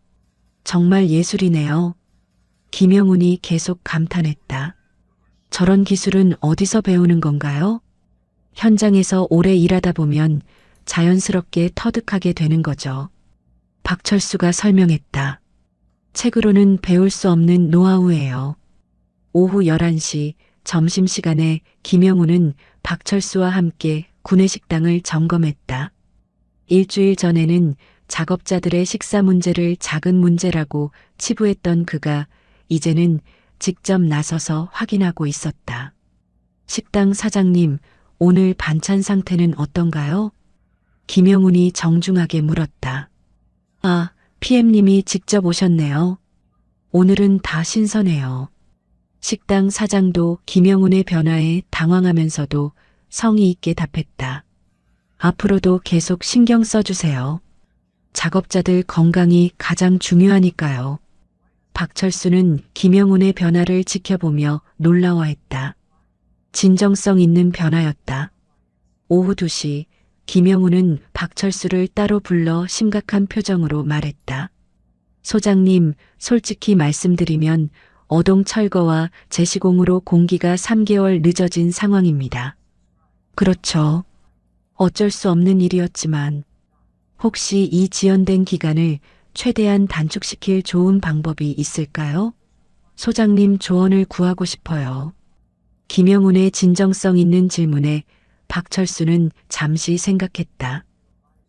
정말 예술이네요. 김영훈이 계속 감탄했다. 저런 기술은 어디서 배우는 건가요? 현장에서 오래 일하다 보면 자연스럽게 터득하게 되는 거죠. 박철수가 설명했다. 책으로는 배울 수 없는 노하우예요. 오후 11시 점심시간에 김영훈은 박철수와 함께 구내식당을 점검했다. 일주일 전에는 작업자들의 식사 문제를 작은 문제라고 치부했던 그가 이제는 직접 나서서 확인하고 있었다. 식당 사장님, 오늘 반찬 상태는 어떤가요? 김영훈이 정중하게 물었다. 아, PM님이 직접 오셨네요. 오늘은 다 신선해요. 식당 사장도 김영훈의 변화에 당황하면서도 성의 있게 답했다. 앞으로도 계속 신경 써주세요. 작업자들 건강이 가장 중요하니까요. 박철수는 김영훈의 변화를 지켜보며 놀라워했다. 진정성 있는 변화였다. 오후 2시 김영훈은 박철수를 따로 불러 심각한 표정으로 말했다. 소장님, 솔직히 말씀드리면 어동 철거와 재시공으로 공기가 3개월 늦어진 상황입니다. 그렇죠. 어쩔 수 없는 일이었지만 혹시 이 지연된 기간을 최대한 단축시킬 좋은 방법이 있을까요? 소장님 조언을 구하고 싶어요. 김영훈의 진정성 있는 질문에 박철수는 잠시 생각했다.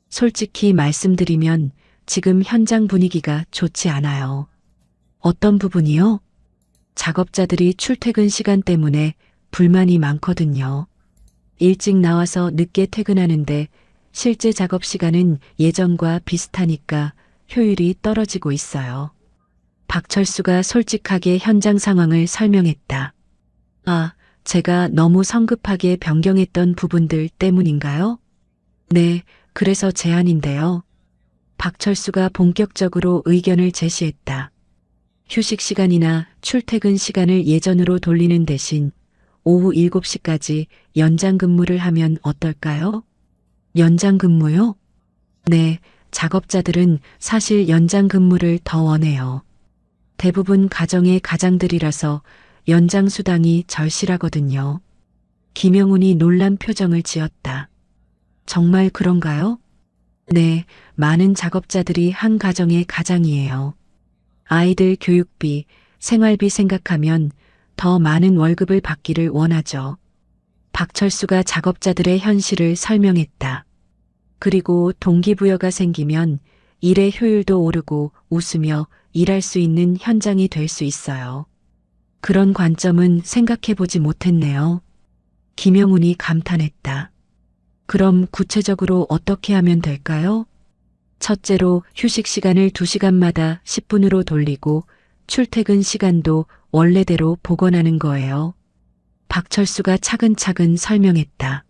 솔직히 말씀드리면 지금 현장 분위기가 좋지 않아요. 어떤 부분이요? 작업자들이 출퇴근 시간 때문에 불만이 많거든요. 일찍 나와서 늦게 퇴근하는데 실제 작업 시간은 예전과 비슷하니까 효율이 떨어지고 있어요. 박철수가 솔직하게 현장 상황을 설명했다. 아, 제가 너무 성급하게 변경했던 부분들 때문인가요? 네, 그래서 제안인데요. 박철수가 본격적으로 의견을 제시했다. 휴식 시간이나 출퇴근 시간을 예전으로 돌리는 대신 오후 7시까지 연장 근무를 하면 어떨까요? 연장 근무요? 네, 작업자들은 사실 연장 근무를 더 원해요. 대부분 가정의 가장들이라서 연장 수당이 절실하거든요. 김영훈이 놀란 표정을 지었다. 정말 그런가요? 네, 많은 작업자들이 한 가정의 가장이에요. 아이들 교육비, 생활비 생각하면 더 많은 월급을 받기를 원하죠. 박철수가 작업자들의 현실을 설명했다. 그리고 동기부여가 생기면 일의 효율도 오르고 웃으며 일할 수 있는 현장이 될 수 있어요. 그런 관점은 생각해 보지 못했네요. 김영훈이 감탄했다. 그럼 구체적으로 어떻게 하면 될까요? 첫째로 휴식 시간을 2시간마다 10분으로 돌리고 출퇴근 시간도 원래대로 복원하는 거예요. 박철수가 차근차근 설명했다.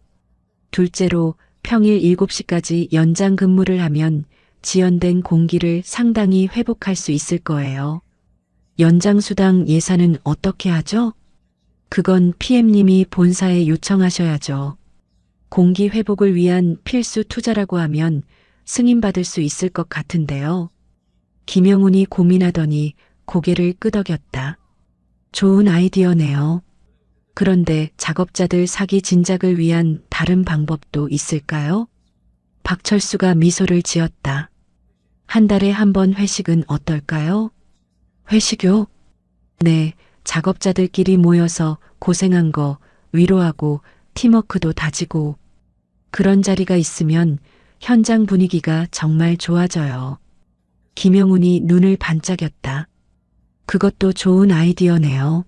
둘째로 평일 7시까지 연장 근무를 하면 지연된 공기를 상당히 회복할 수 있을 거예요. 연장 수당 예산은 어떻게 하죠? 그건 PM님이 본사에 요청하셔야죠. 공기 회복을 위한 필수 투자라고 하면 승인받을 수 있을 것 같은데요. 김영훈이 고민하더니 고개를 끄덕였다. 좋은 아이디어네요. 그런데 작업자들 사기 진작을 위한 다른 방법도 있을까요? 박철수가 미소를 지었다. 한 달에 한 번 회식은 어떨까요? 회식요? 네, 작업자들끼리 모여서 고생한 거 위로하고 팀워크도 다지고 그런 자리가 있으면 현장 분위기가 정말 좋아져요. 김영훈이 눈을 반짝였다. 그것도 좋은 아이디어네요.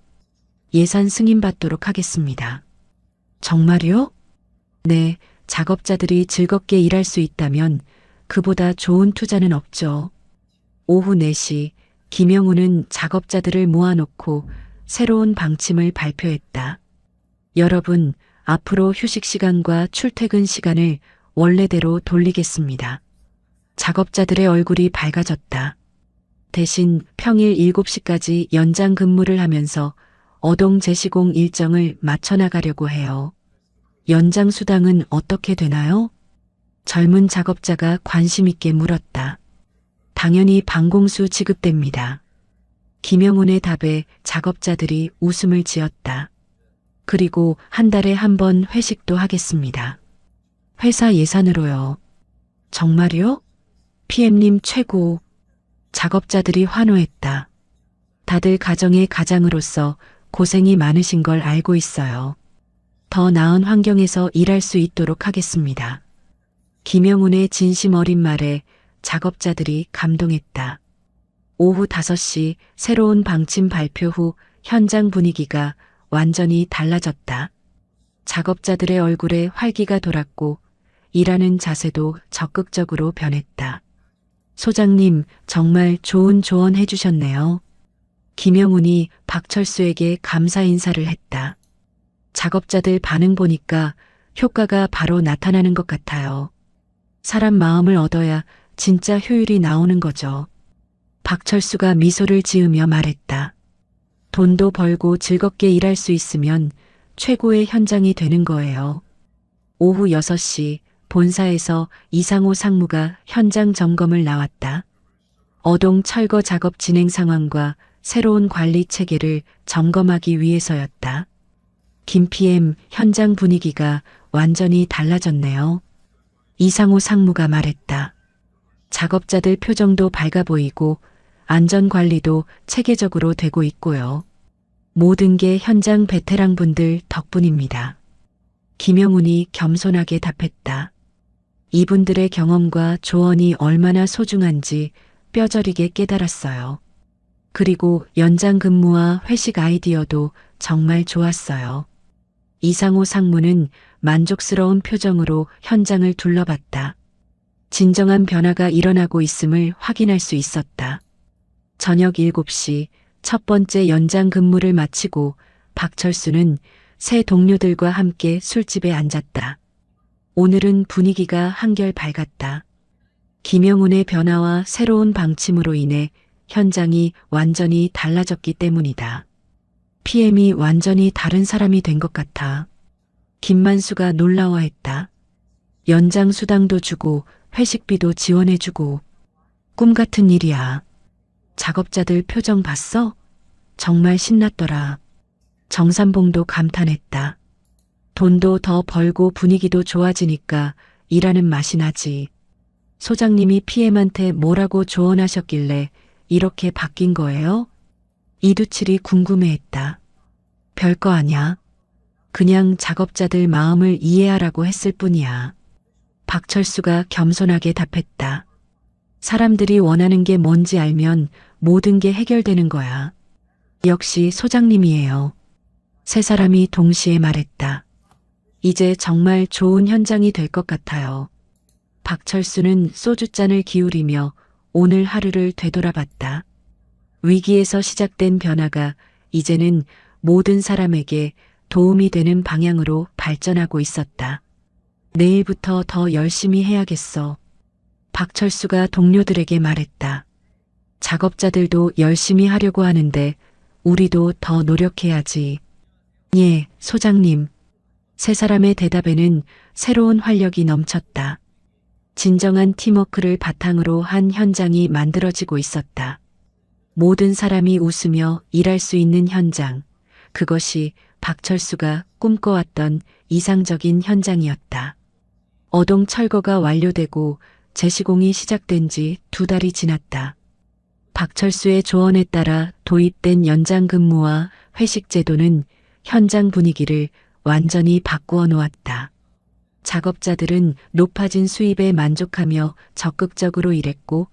예산 승인받도록 하겠습니다. 정말요? 네, 작업자들이 즐겁게 일할 수 있다면 그보다 좋은 투자는 없죠. 오후 4시 김영훈은 작업자들을 모아놓고 새로운 방침을 발표했다. 여러분, 앞으로 휴식 시간과 출퇴근 시간을 원래대로 돌리겠습니다. 작업자들의 얼굴이 밝아졌다. 대신 평일 7시까지 연장 근무를 하면서 어동 재시공 일정을 맞춰나가려고 해요. 연장 수당은 어떻게 되나요? 젊은 작업자가 관심 있게 물었다. 당연히 방공수 지급됩니다. 김영훈의 답에 작업자들이 웃음을 지었다. 그리고 한 달에 한 번 회식도 하겠습니다. 회사 예산으로요. 정말요? PM님 최고. 작업자들이 환호했다. 다들 가정의 가장으로서 고생이 많으신 걸 알고 있어요. 더 나은 환경에서 일할 수 있도록 하겠습니다. 김영훈의 진심 어린 말에 작업자들이 감동했다. 오후 5시 새로운 방침 발표 후 현장 분위기가 완전히 달라졌다. 작업자들의 얼굴에 활기가 돌았고 일하는 자세도 적극적으로 변했다. 소장님, 정말 좋은 조언 해주셨네요. 김영훈이 박철수에게 감사 인사를 했다. 작업자들 반응 보니까 효과가 바로 나타나는 것 같아요. 사람 마음을 얻어야 진짜 효율이 나오는 거죠. 박철수가 미소를 지으며 말했다. 돈도 벌고 즐겁게 일할 수 있으면 최고의 현장이 되는 거예요. 오후 6시 본사에서 이상호 상무가 현장 점검을 나왔다. 어동 철거 작업 진행 상황과 새로운 관리 체계를 점검하기 위해서였다. 김 PM, 현장 분위기가 완전히 달라졌네요. 이상호 상무가 말했다. 작업자들 표정도 밝아 보이고 안전관리도 체계적으로 되고 있고요. 모든 게 현장 베테랑분들 덕분입니다. 김영훈이 겸손하게 답했다. 이분들의 경험과 조언이 얼마나 소중한지 뼈저리게 깨달았어요. 그리고 연장 근무와 회식 아이디어도 정말 좋았어요. 이상호 상무는 만족스러운 표정으로 현장을 둘러봤다. 진정한 변화가 일어나고 있음을 확인할 수 있었다. 저녁 7시 첫 번째 연장 근무를 마치고 박철수는 새 동료들과 함께 술집에 앉았다. 오늘은 분위기가 한결 밝았다. 김영훈의 변화와 새로운 방침으로 인해 현장이 완전히 달라졌기 때문이다. PM이 완전히 다른 사람이 된 것 같아. 김만수가 놀라워했다. 연장 수당도 주고 회식비도 지원해주고 꿈 같은 일이야. 작업자들 표정 봤어? 정말 신났더라. 정삼봉도 감탄했다. 돈도 더 벌고 분위기도 좋아지니까 일하는 맛이 나지. 소장님이 PM한테 뭐라고 조언하셨길래 이렇게 바뀐 거예요? 이두칠이 궁금해했다. 별거 아냐. 그냥 작업자들 마음을 이해하라고 했을 뿐이야. 박철수가 겸손하게 답했다. 사람들이 원하는 게 뭔지 알면 모든 게 해결되는 거야. 역시 소장님이에요. 세 사람이 동시에 말했다. 이제 정말 좋은 현장이 될 것 같아요. 박철수는 소주잔을 기울이며 오늘 하루를 되돌아봤다. 위기에서 시작된 변화가 이제는 모든 사람에게 도움이 되는 방향으로 발전하고 있었다. 내일부터 더 열심히 해야겠어. 박철수가 동료들에게 말했다. 작업자들도 열심히 하려고 하는데 우리도 더 노력해야지. 예, 소장님. 세 사람의 대답에는 새로운 활력이 넘쳤다. 진정한 팀워크를 바탕으로 한 현장이 만들어지고 있었다. 모든 사람이 웃으며 일할 수 있는 현장. 그것이 박철수가 꿈꿔왔던 이상적인 현장이었다. 어동 철거가 완료되고 재시공이 시작된 지 2달이 지났다. 박철수의 조언에 따라 도입된 연장 근무와 회식 제도는 현장 분위기를 완전히 바꾸어 놓았다. 작업자들은 높아진 수입에 만족하며 적극적으로 일했고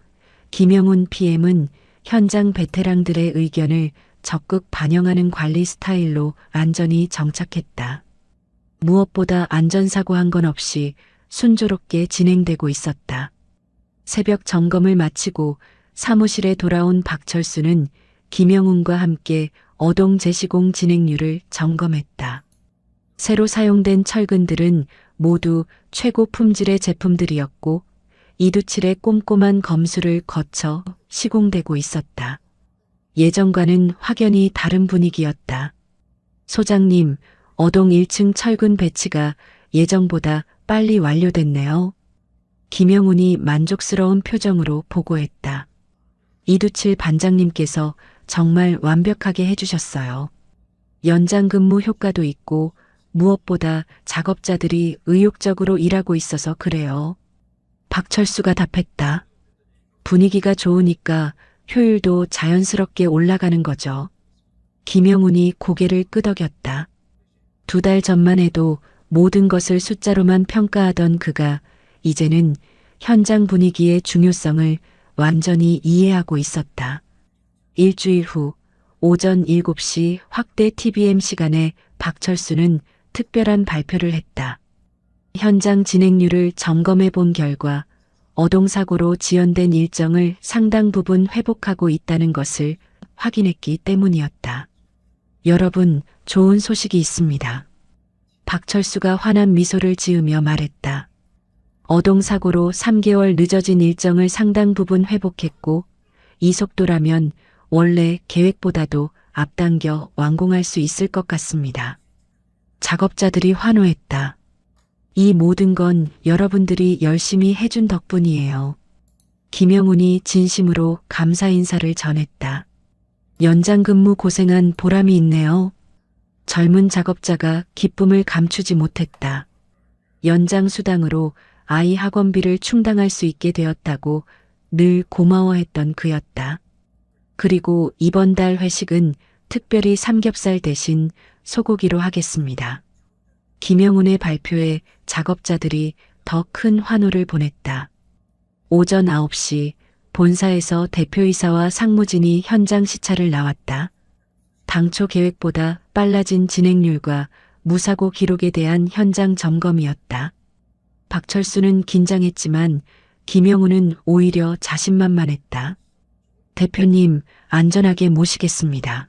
김영훈 PM은 현장 베테랑들의 의견을 적극 반영하는 관리 스타일로 안전히 정착했다. 무엇보다 안전사고 한 건 없이 순조롭게 진행되고 있었다. 새벽 점검을 마치고 사무실에 돌아온 박철수는 김영훈과 함께 어동 재시공 진행률을 점검했다. 새로 사용된 철근들은 모두 최고 품질의 제품들이었고 이두칠의 꼼꼼한 검수를 거쳐 시공되고 있었다. 예전과는 확연히 다른 분위기였다. 소장님, 어동 1층 철근 배치가 예정보다 빨리 완료됐네요. 김영훈이 만족스러운 표정으로 보고했다. 이두칠 반장님께서 정말 완벽하게 해주셨어요. 연장 근무 효과도 있고 무엇보다 작업자들이 의욕적으로 일하고 있어서 그래요. 박철수가 답했다. 분위기가 좋으니까 효율도 자연스럽게 올라가는 거죠. 김영훈이 고개를 끄덕였다. 2달 전만 해도 모든 것을 숫자로만 평가하던 그가 이제는 현장 분위기의 중요성을 완전히 이해하고 있었다. 일주일 후 오전 7시 확대 TBM 시간에 박철수는 특별한 발표를 했다. 현장 진행률을 점검해 본 결과 어동사고로 지연된 일정을 상당 부분 회복하고 있다는 것을 확인했기 때문이었다. 여러분, 좋은 소식이 있습니다. 박철수가 환한 미소를 지으며 말했다. 어동사고로 3개월 늦어진 일정을 상당 부분 회복했고 이 속도라면 원래 계획보다도 앞당겨 완공할 수 있을 것 같습니다. 작업자들이 환호했다. 이 모든 건 여러분들이 열심히 해준 덕분이에요. 김영훈이 진심으로 감사 인사를 전했다. 연장 근무 고생한 보람이 있네요. 젊은 작업자가 기쁨을 감추지 못했다. 연장 수당으로 아이 학원비를 충당할 수 있게 되었다고 늘 고마워했던 그였다. 그리고 이번 달 회식은 특별히 삼겹살 대신 소고기로 하겠습니다. 김영훈의 발표에 작업자들이 더 큰 환호를 보냈다. 오전 9시 본사에서 대표이사와 상무진이 현장 시찰을 나왔다. 당초 계획보다 빨라진 진행률과 무사고 기록에 대한 현장 점검이었다. 박철수는 긴장했지만 김영훈은 오히려 자신만만했다. 대표님, 안전하게 모시겠습니다.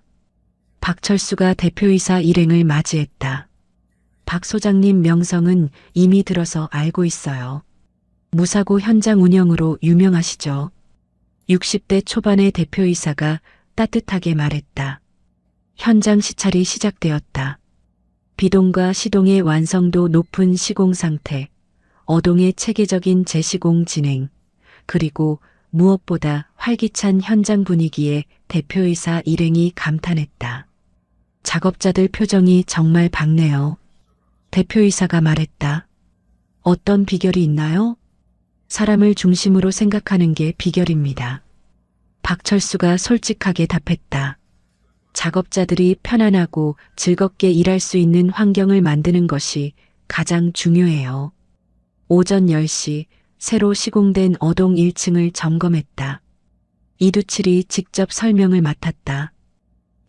박철수가 대표이사 일행을 맞이했다. 박 소장님 명성은 이미 들어서 알고 있어요. 무사고 현장 운영으로 유명하시죠. 60대 초반의 대표이사가 따뜻하게 말했다. 현장 시찰이 시작되었다. 비동과 시동의 완성도 높은 시공 상태, 어동의 체계적인 재시공 진행, 그리고 무엇보다 활기찬 현장 분위기에 대표이사 일행이 감탄했다. 작업자들 표정이 정말 밝네요. 대표이사가 말했다. 어떤 비결이 있나요? 사람을 중심으로 생각하는 게 비결입니다. 박철수가 솔직하게 답했다. 작업자들이 편안하고 즐겁게 일할 수 있는 환경을 만드는 것이 가장 중요해요. 오전 10시 새로 시공된 어동 1층을 점검했다. 이두칠이 직접 설명을 맡았다.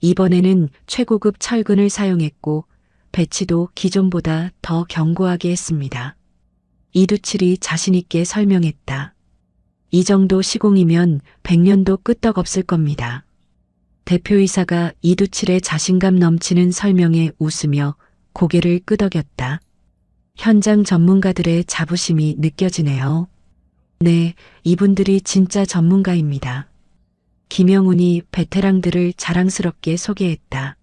이번에는 최고급 철근을 사용했고 배치도 기존보다 더 견고하게 했습니다. 이두칠이 자신있게 설명했다. 이 정도 시공이면 100년도 끄떡없을 겁니다. 대표이사가 이두칠의 자신감 넘치는 설명에 웃으며 고개를 끄덕였다. 현장 전문가들의 자부심이 느껴지네요. 네, 이분들이 진짜 전문가입니다. 김영훈이 베테랑들을 자랑스럽게 소개했다.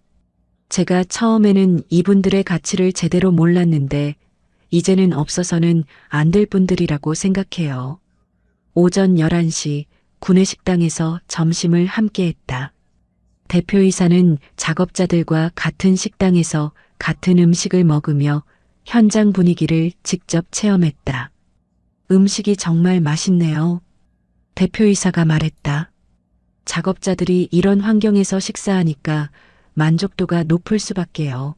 제가 처음에는 이분들의 가치를 제대로 몰랐는데 이제는 없어서는 안 될 분들이라고 생각해요. 오전 11시 구내식당에서 점심을 함께 했다. 대표이사는 작업자들과 같은 식당에서 같은 음식을 먹으며 현장 분위기를 직접 체험했다. 음식이 정말 맛있네요. 대표이사가 말했다. 작업자들이 이런 환경에서 식사하니까 만족도가 높을 수밖에요.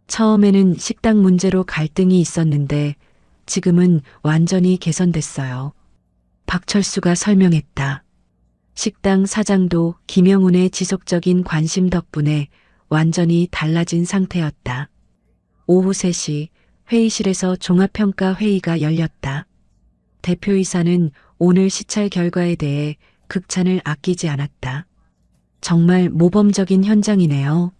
처음에는 식당 문제로 갈등이 있었는데 지금은 완전히 개선됐어요. 박철수가 설명했다. 식당 사장도 김영훈의 지속적인 관심 덕분에 완전히 달라진 상태였다. 오후 3시 회의실에서 종합평가 회의가 열렸다. 대표이사는 오늘 시찰 결과에 대해 극찬을 아끼지 않았다. 정말 모범적인 현장이네요.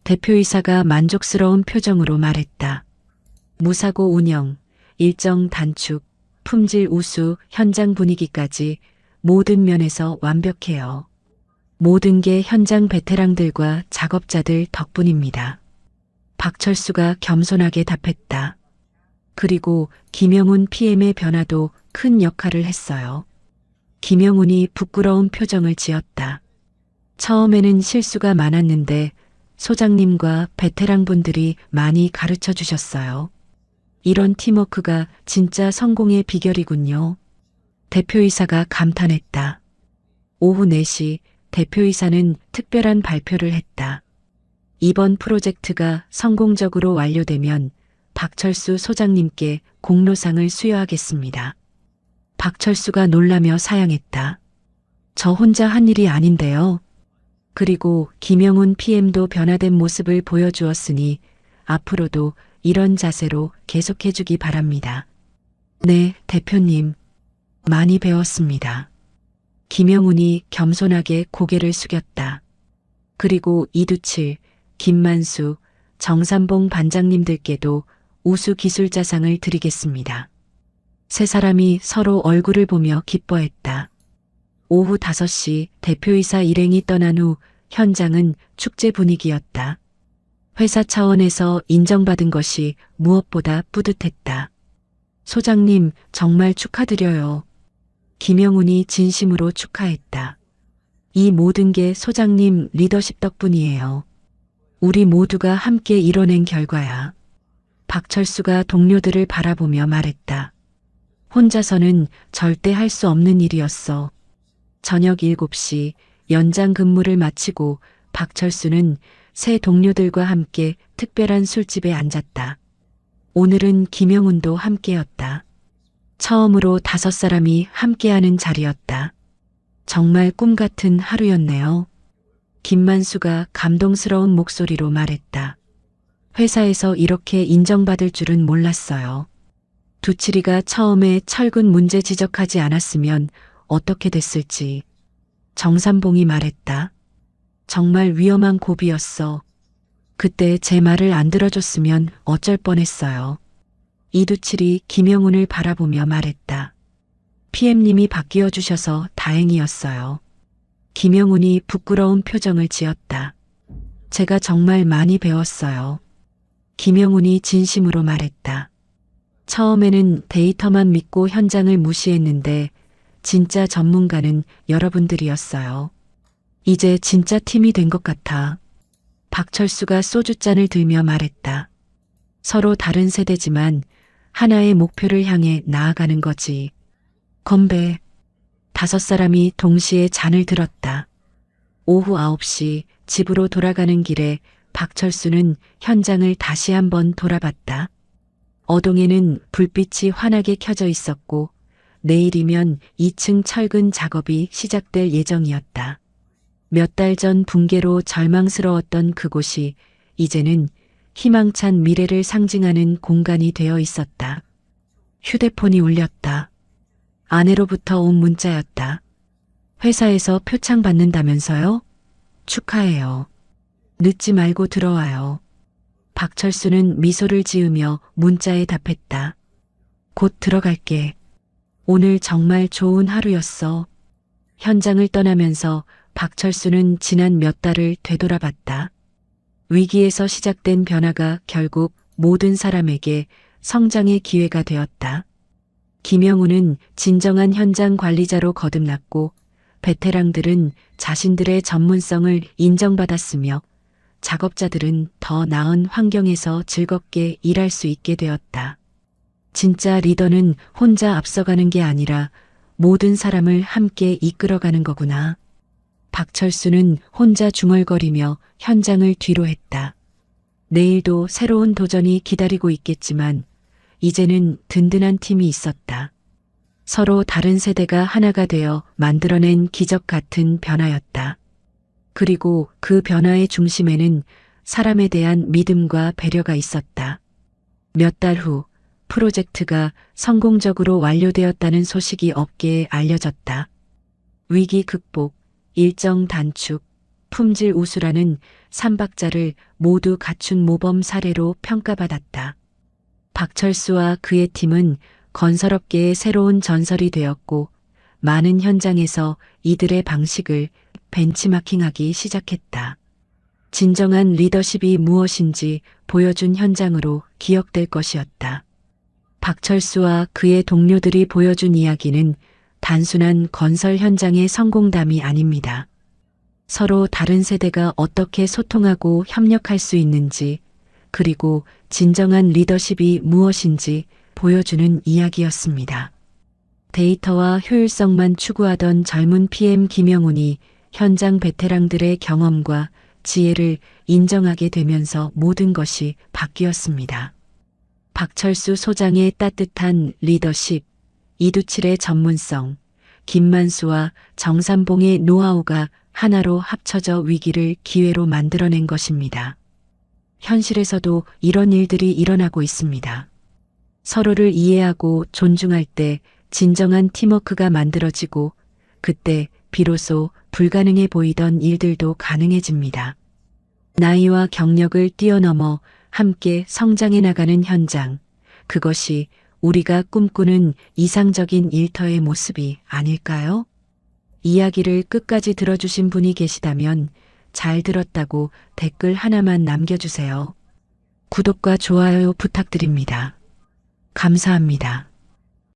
대표이사가 만족스러운 표정으로 말했다. 무사고 운영, 일정 단축, 품질 우수, 현장 분위기까지 모든 면에서 완벽해요. 모든 게 현장 베테랑들과 작업자들 덕분입니다. 박철수가 겸손하게 답했다. 그리고 김영훈 PM의 변화도 큰 역할을 했어요. 김영훈이 부끄러운 표정을 지었다. 처음에는 실수가 많았는데 소장님과 베테랑분들이 많이 가르쳐 주셨어요. 이런 팀워크가 진짜 성공의 비결이군요. 대표이사가 감탄했다. 오후 4시 대표이사는 특별한 발표를 했다. 이번 프로젝트가 성공적으로 완료되면 박철수 소장님께 공로상을 수여하겠습니다. 박철수가 놀라며 사양했다. 저 혼자 한 일이 아닌데요. 그리고 김영훈 PM도 변화된 모습을 보여주었으니 앞으로도 이런 자세로 계속해주기 바랍니다. 네, 대표님. 많이 배웠습니다. 김영훈이 겸손하게 고개를 숙였다. 그리고 이두칠, 김만수, 정삼봉 반장님들께도 우수 기술자상을 드리겠습니다. 세 사람이 서로 얼굴을 보며 기뻐했다. 오후 5시 대표이사 일행이 떠난 후 현장은 축제 분위기였다. 회사 차원에서 인정받은 것이 무엇보다 뿌듯했다. 소장님, 정말 축하드려요. 김영훈이 진심으로 축하했다. 이 모든 게 소장님 리더십 덕분이에요. 우리 모두가 함께 이뤄낸 결과야. 박철수가 동료들을 바라보며 말했다. 혼자서는 절대 할 수 없는 일이었어. 저녁 7시 연장 근무를 마치고 박철수는 새 동료들과 함께 특별한 술집에 앉았다. 오늘은 김영훈도 함께였다. 처음으로 5사람이 함께하는 자리였다. 정말 꿈 같은 하루였네요. 김만수가 감동스러운 목소리로 말했다. 회사에서 이렇게 인정받을 줄은 몰랐어요. 두칠이가 처음에 철근 문제 지적하지 않았으면 어떻게 됐을지. 정삼봉이 말했다. 정말 위험한 고비였어. 그때 제 말을 안 들어줬으면 어쩔 뻔했어요. 이두칠이 김영훈을 바라보며 말했다. PM님이 바뀌어 주셔서 다행이었어요. 김영훈이 부끄러운 표정을 지었다. 제가 정말 많이 배웠어요. 김영훈이 진심으로 말했다. 처음에는 데이터만 믿고 현장을 무시했는데 진짜 전문가는 여러분들이었어요. 이제 진짜 팀이 된 것 같아. 박철수가 소주잔을 들며 말했다. 서로 다른 세대지만 하나의 목표를 향해 나아가는 거지. 건배. 5사람이 동시에 잔을 들었다. 오후 9시 집으로 돌아가는 길에 박철수는 현장을 다시 한번 돌아봤다. 어동에는 불빛이 환하게 켜져 있었고 내일이면 2층 철근 작업이 시작될 예정이었다. 몇 달 전 붕괴로 절망스러웠던 그곳이 이제는 희망찬 미래를 상징하는 공간이 되어 있었다. 휴대폰이 울렸다. 아내로부터 온 문자였다. 회사에서 표창 받는다면서요? 축하해요. 늦지 말고 들어와요. 박철수는 미소를 지으며 문자에 답했다. 곧 들어갈게. 오늘 정말 좋은 하루였어. 현장을 떠나면서 박철수는 지난 몇 달을 되돌아봤다. 위기에서 시작된 변화가 결국 모든 사람에게 성장의 기회가 되었다. 김영훈은 진정한 현장 관리자로 거듭났고 베테랑들은 자신들의 전문성을 인정받았으며 작업자들은 더 나은 환경에서 즐겁게 일할 수 있게 되었다. 진짜 리더는 혼자 앞서가는 게 아니라 모든 사람을 함께 이끌어가는 거구나. 박철수는 혼자 중얼거리며 현장을 뒤로 했다. 내일도 새로운 도전이 기다리고 있겠지만 이제는 든든한 팀이 있었다. 서로 다른 세대가 하나가 되어 만들어낸 기적 같은 변화였다. 그리고 그 변화의 중심에는 사람에 대한 믿음과 배려가 있었다. 몇 달 후 프로젝트가 성공적으로 완료되었다는 소식이 업계에 알려졌다. 위기 극복, 일정 단축, 품질 우수라는 3박자를 모두 갖춘 모범 사례로 평가받았다. 박철수와 그의 팀은 건설업계의 새로운 전설이 되었고 많은 현장에서 이들의 방식을 벤치마킹하기 시작했다. 진정한 리더십이 무엇인지 보여준 현장으로 기억될 것이었다. 박철수와 그의 동료들이 보여준 이야기는 단순한 건설 현장의 성공담이 아닙니다. 서로 다른 세대가 어떻게 소통하고 협력할 수 있는지, 그리고 진정한 리더십이 무엇인지 보여주는 이야기였습니다. 데이터와 효율성만 추구하던 젊은 PM 김영훈이 현장 베테랑들의 경험과 지혜를 인정하게 되면서 모든 것이 바뀌었습니다. 박철수 소장의 따뜻한 리더십, 이두칠의 전문성, 김만수와 정삼봉의 노하우가 하나로 합쳐져 위기를 기회로 만들어낸 것입니다. 현실에서도 이런 일들이 일어나고 있습니다. 서로를 이해하고 존중할 때 진정한 팀워크가 만들어지고 그때 비로소 불가능해 보이던 일들도 가능해집니다. 나이와 경력을 뛰어넘어 함께 성장해 나가는 현장, 그것이 우리가 꿈꾸는 이상적인 일터의 모습이 아닐까요? 이야기를 끝까지 들어주신 분이 계시다면 잘 들었다고 댓글 하나만 남겨주세요. 구독과 좋아요 부탁드립니다. 감사합니다.